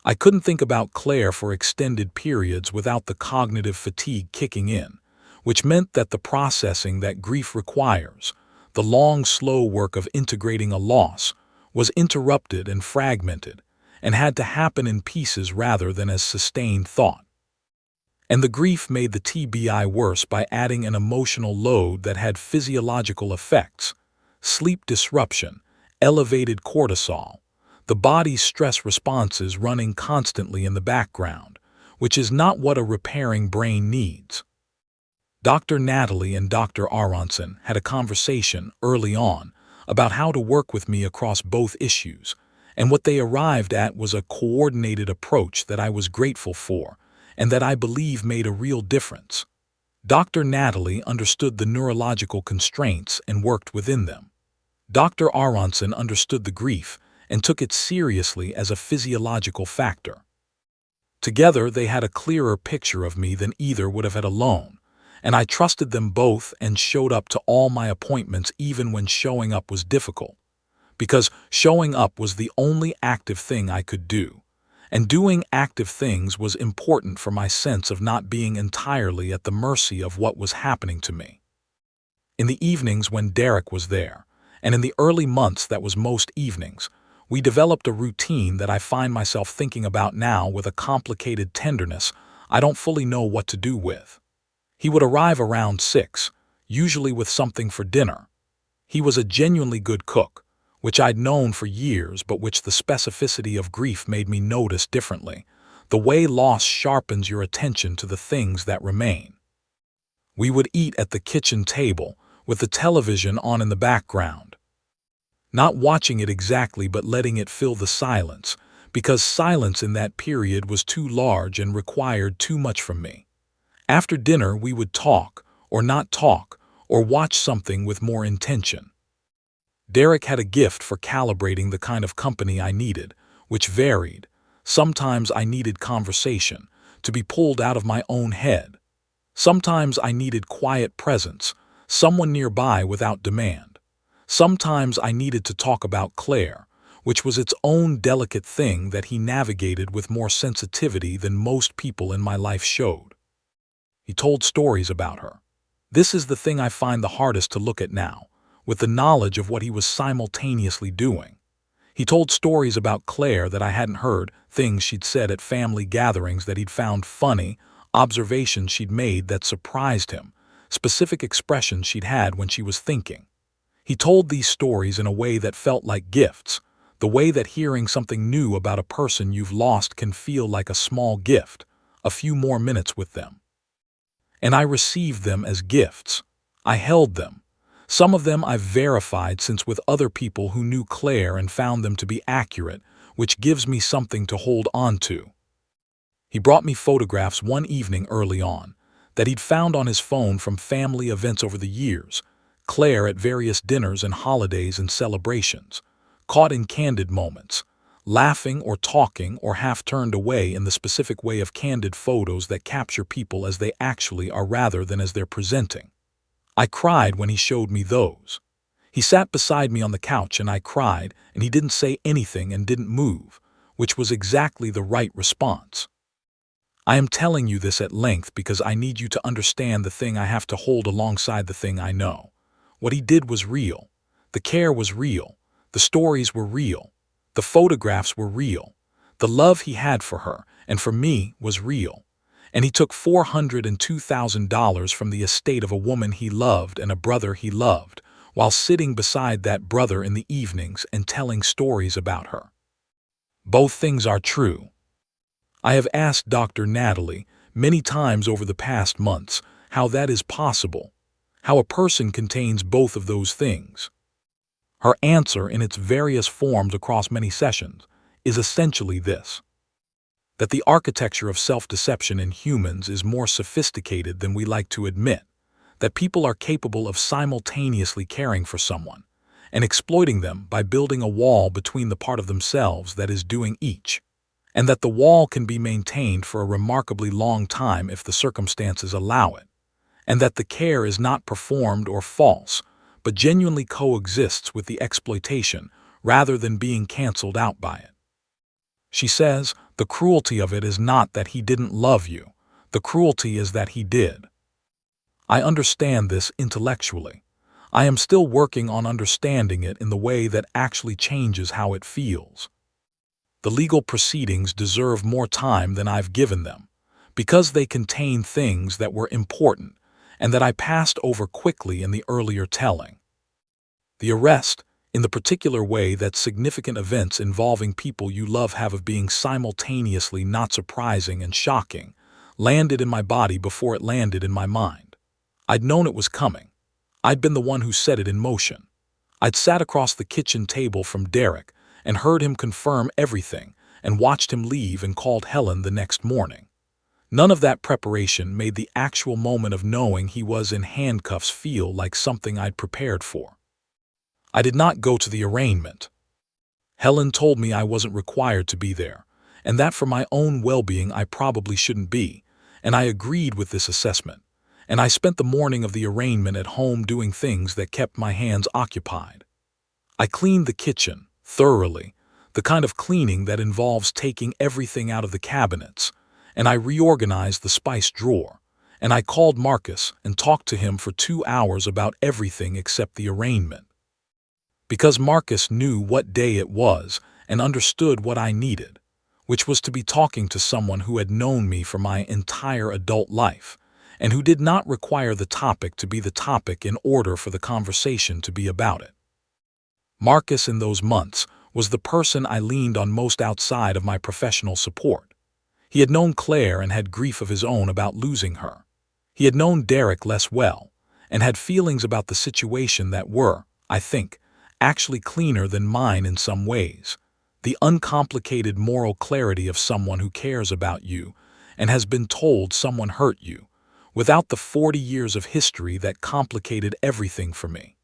I couldn't think about Claire for extended periods without the cognitive fatigue kicking in, which meant that the processing that grief requires, the long, slow work of integrating a loss, was interrupted and fragmented, and had to happen in pieces rather than as sustained thought. And the grief made the TBI worse by adding an emotional load that had physiological effects: sleep disruption, elevated cortisol, the body's stress responses running constantly in the background, which is not what a repairing brain needs. Dr. Natalie and Dr. Aronson had a conversation early on about how to work with me across both issues, and what they arrived at was a coordinated approach that I was grateful for and that I believe made a real difference. Dr. Natalie understood the neurological constraints and worked within them. Dr. Aronson understood the grief and took it seriously as a physiological factor. Together, they had a clearer picture of me than either would have had alone, and I trusted them both and showed up to all my appointments even when showing up was difficult, because showing up was the only active thing I could do, and doing active things was important for my sense of not being entirely at the mercy of what was happening to me. In the evenings when Derek was there, and in the early months that was most evenings, we developed a routine that I find myself thinking about now with a complicated tenderness I don't fully know what to do with. He would arrive around 6, usually with something for dinner. He was a genuinely good cook, which I'd known for years but which the specificity of grief made me notice differently, the way loss sharpens your attention to the things that remain. We would eat at the kitchen table, with the television on in the background. Not watching it exactly but letting it fill the silence, because silence in that period was too large and required too much from me. After dinner we would talk, or not talk, or watch something with more intention. Derek had a gift for calibrating the kind of company I needed, which varied. Sometimes I needed conversation, to be pulled out of my own head. Sometimes I needed quiet presence, someone nearby without demand. Sometimes I needed to talk about Claire, which was its own delicate thing that he navigated with more sensitivity than most people in my life showed. He told stories about her. This is the thing I find the hardest to look at now, with the knowledge of what he was simultaneously doing. He told stories about Claire that I hadn't heard, things she'd said at family gatherings that he'd found funny, observations she'd made that surprised him, specific expressions she'd had when she was thinking. He told these stories in a way that felt like gifts, the way that hearing something new about a person you've lost can feel like a small gift, a few more minutes with them. And I received them as gifts. I held them. Some of them I've verified since with other people who knew Claire and found them to be accurate, which gives me something to hold on to. He brought me photographs one evening early on that he'd found on his phone from family events over the years, Claire at various dinners and holidays and celebrations, caught in candid moments, laughing or talking or half turned away in the specific way of candid photos that capture people as they actually are rather than as they're presenting. I cried when he showed me those. He sat beside me on the couch and I cried, and he didn't say anything and didn't move, which was exactly the right response. I am telling you this at length because I need you to understand the thing I have to hold alongside the thing I know. What he did was real. The care was real. The stories were real. The photographs were real. The love he had for her and for me was real. And he took $402,000 from the estate of a woman he loved and a brother he loved, while sitting beside that brother in the evenings and telling stories about her. Both things are true. I have asked Dr. Natalie many times over the past months how that is possible, how a person contains both of those things. Her answer, in its various forms across many sessions, is essentially this: that the architecture of self-deception in humans is more sophisticated than we like to admit, that people are capable of simultaneously caring for someone and exploiting them by building a wall between the part of themselves that is doing each, and that the wall can be maintained for a remarkably long time if the circumstances allow it, and that the care is not performed or false, but genuinely coexists with the exploitation rather than being canceled out by it. She says, the cruelty of it is not that he didn't love you. The cruelty is that he did. I understand this intellectually. I am still working on understanding it in the way that actually changes how it feels. The legal proceedings deserve more time than I've given them, because they contain things that were important and that I passed over quickly in the earlier telling. The arrest, in the particular way that significant events involving people you love have of being simultaneously not surprising and shocking, landed in my body before it landed in my mind. I'd known it was coming. I'd been the one who set it in motion. I'd sat across the kitchen table from Derek and heard him confirm everything and watched him leave and called Helen the next morning. None of that preparation made the actual moment of knowing he was in handcuffs feel like something I'd prepared for. I did not go to the arraignment. Helen told me I wasn't required to be there, and that for my own well-being I probably shouldn't be, and I agreed with this assessment, and I spent the morning of the arraignment at home doing things that kept my hands occupied. I cleaned the kitchen, thoroughly, the kind of cleaning that involves taking everything out of the cabinets, and I reorganized the spice drawer, and I called Marcus and talked to him for 2 hours about everything except the arraignment. Because Marcus knew what day it was and understood what I needed, which was to be talking to someone who had known me for my entire adult life, and who did not require the topic to be the topic in order for the conversation to be about it. Marcus, in those months, was the person I leaned on most outside of my professional support. He had known Claire and had grief of his own about losing her. He had known Derek less well, and had feelings about the situation that were, I think, actually cleaner than mine in some ways. The uncomplicated moral clarity of someone who cares about you and has been told someone hurt you, without the 40 years of history that complicated everything for me.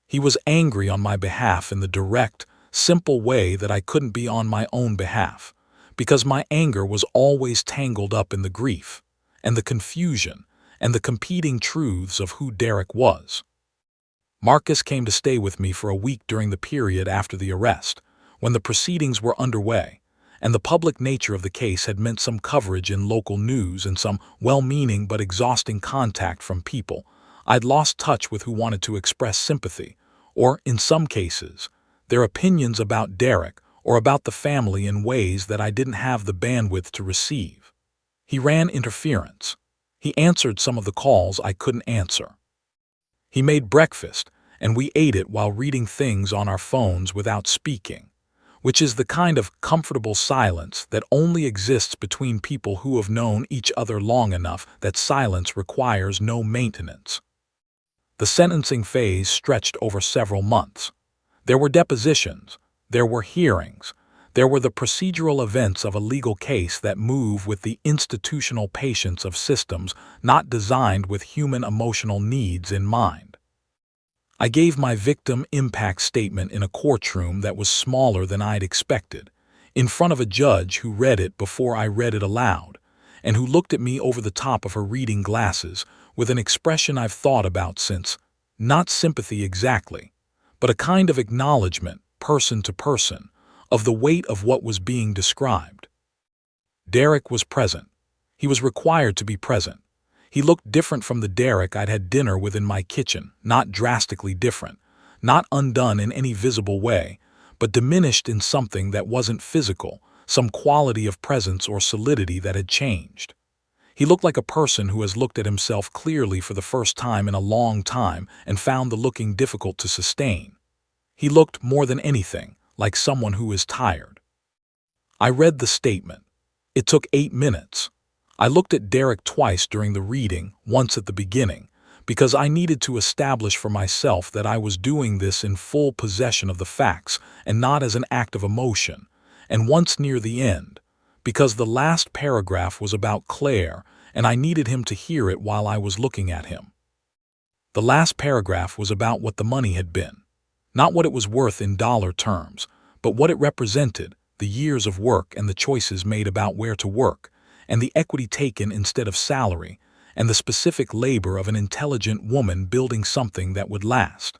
He was angry on my behalf in the direct, simple way that I couldn't be on my own behalf, because my anger was always tangled up in the grief, and the confusion, and the competing truths of who Derek was. Marcus came to stay with me for a week during the period after the arrest, when the proceedings were underway, and the public nature of the case had meant some coverage in local news and some well-meaning but exhausting contact from people I'd lost touch with who wanted to express sympathy, or, in some cases, their opinions about Derek or about the family in ways that I didn't have the bandwidth to receive. He ran interference. He answered some of the calls I couldn't answer. He made breakfast, and we ate it while reading things on our phones without speaking, which is the kind of comfortable silence that only exists between people who have known each other long enough that silence requires no maintenance. The sentencing phase stretched over several months. There were depositions, there were hearings, there were the procedural events of a legal case that move with the institutional patience of systems not designed with human emotional needs in mind. I gave my victim impact statement in a courtroom that was smaller than I'd expected, in front of a judge who read it before I read it aloud, and who looked at me over the top of her reading glasses with an expression I've thought about since, not sympathy exactly, but a kind of acknowledgement, person to person, of the weight of what was being described. Derek was present. He was required to be present. He looked different from the Derek I'd had dinner with in my kitchen, not drastically different, not undone in any visible way, but diminished in something that wasn't physical, some quality of presence or solidity that had changed. He looked like a person who has looked at himself clearly for the first time in a long time and found the looking difficult to sustain. He looked, more than anything, like someone who is tired. I read the statement. It took 8 minutes. I looked at Derek twice during the reading, once at the beginning, because I needed to establish for myself that I was doing this in full possession of the facts and not as an act of emotion, and once near the end, because the last paragraph was about Claire and I needed him to hear it while I was looking at him. The last paragraph was about what the money had been. Not what it was worth in dollar terms, but what it represented, the years of work and the choices made about where to work, and the equity taken instead of salary, and the specific labor of an intelligent woman building something that would last.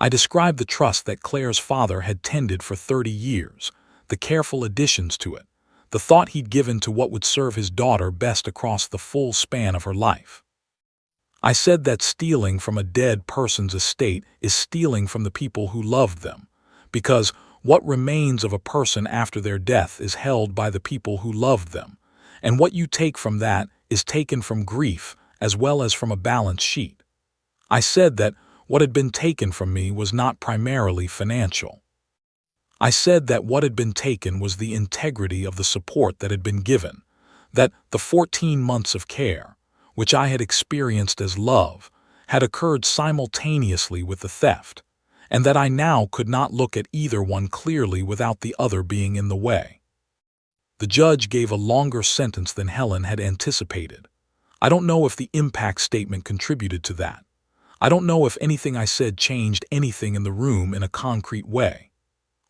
I described the trust that Claire's father had tended for 30 years, the careful additions to it, the thought he'd given to what would serve his daughter best across the full span of her life. I said that stealing from a dead person's estate is stealing from the people who loved them, because what remains of a person after their death is held by the people who loved them, and what you take from that is taken from grief as well as from a balance sheet. I said that what had been taken from me was not primarily financial. I said that what had been taken was the integrity of the support that had been given, that the 14 months of care, which I had experienced as love, had occurred simultaneously with the theft, and that I now could not look at either one clearly without the other being in the way. The judge gave a longer sentence than Helen had anticipated. I don't know if the impact statement contributed to that. I don't know if anything I said changed anything in the room in a concrete way.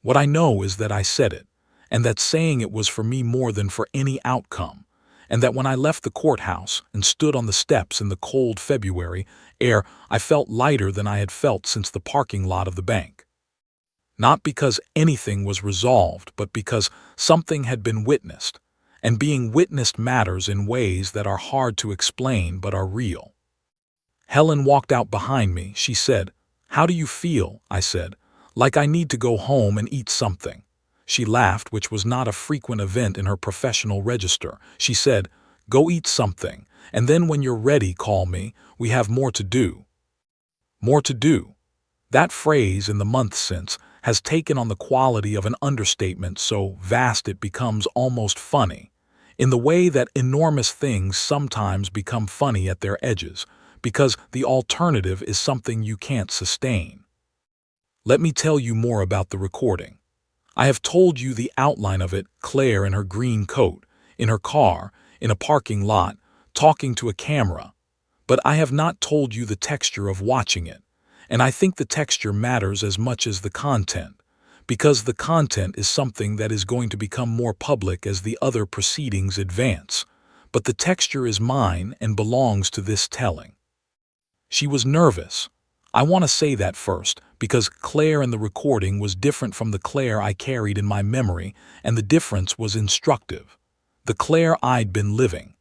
What I know is that I said it, and that saying it was for me more than for any outcome, and that when I left the courthouse and stood on the steps in the cold February air, I felt lighter than I had felt since the parking lot of the bank. Not because anything was resolved, but because something had been witnessed, and being witnessed matters in ways that are hard to explain but are real. Helen walked out behind me. She said, "How do you feel?" I said, "Like I need to go home and eat something." She laughed, which was not a frequent event in her professional register. She said, "Go eat something, and then when you're ready, call me. We have more to do." More to do. That phrase, in the months since, has taken on the quality of an understatement so vast it becomes almost funny, in the way that enormous things sometimes become funny at their edges, because the alternative is something you can't sustain. Let me tell you more about the recording. I have told you the outline of it: Claire in her green coat, in her car, in a parking lot, talking to a camera. But I have not told you the texture of watching it, and I think the texture matters as much as the content, because the content is something that is going to become more public as the other proceedings advance. But the texture is mine and belongs to this telling. She was nervous. I want to say that first, because Claire in the recording was different from the Claire I carried in my memory, and the difference was instructive. The Claire I'd been living,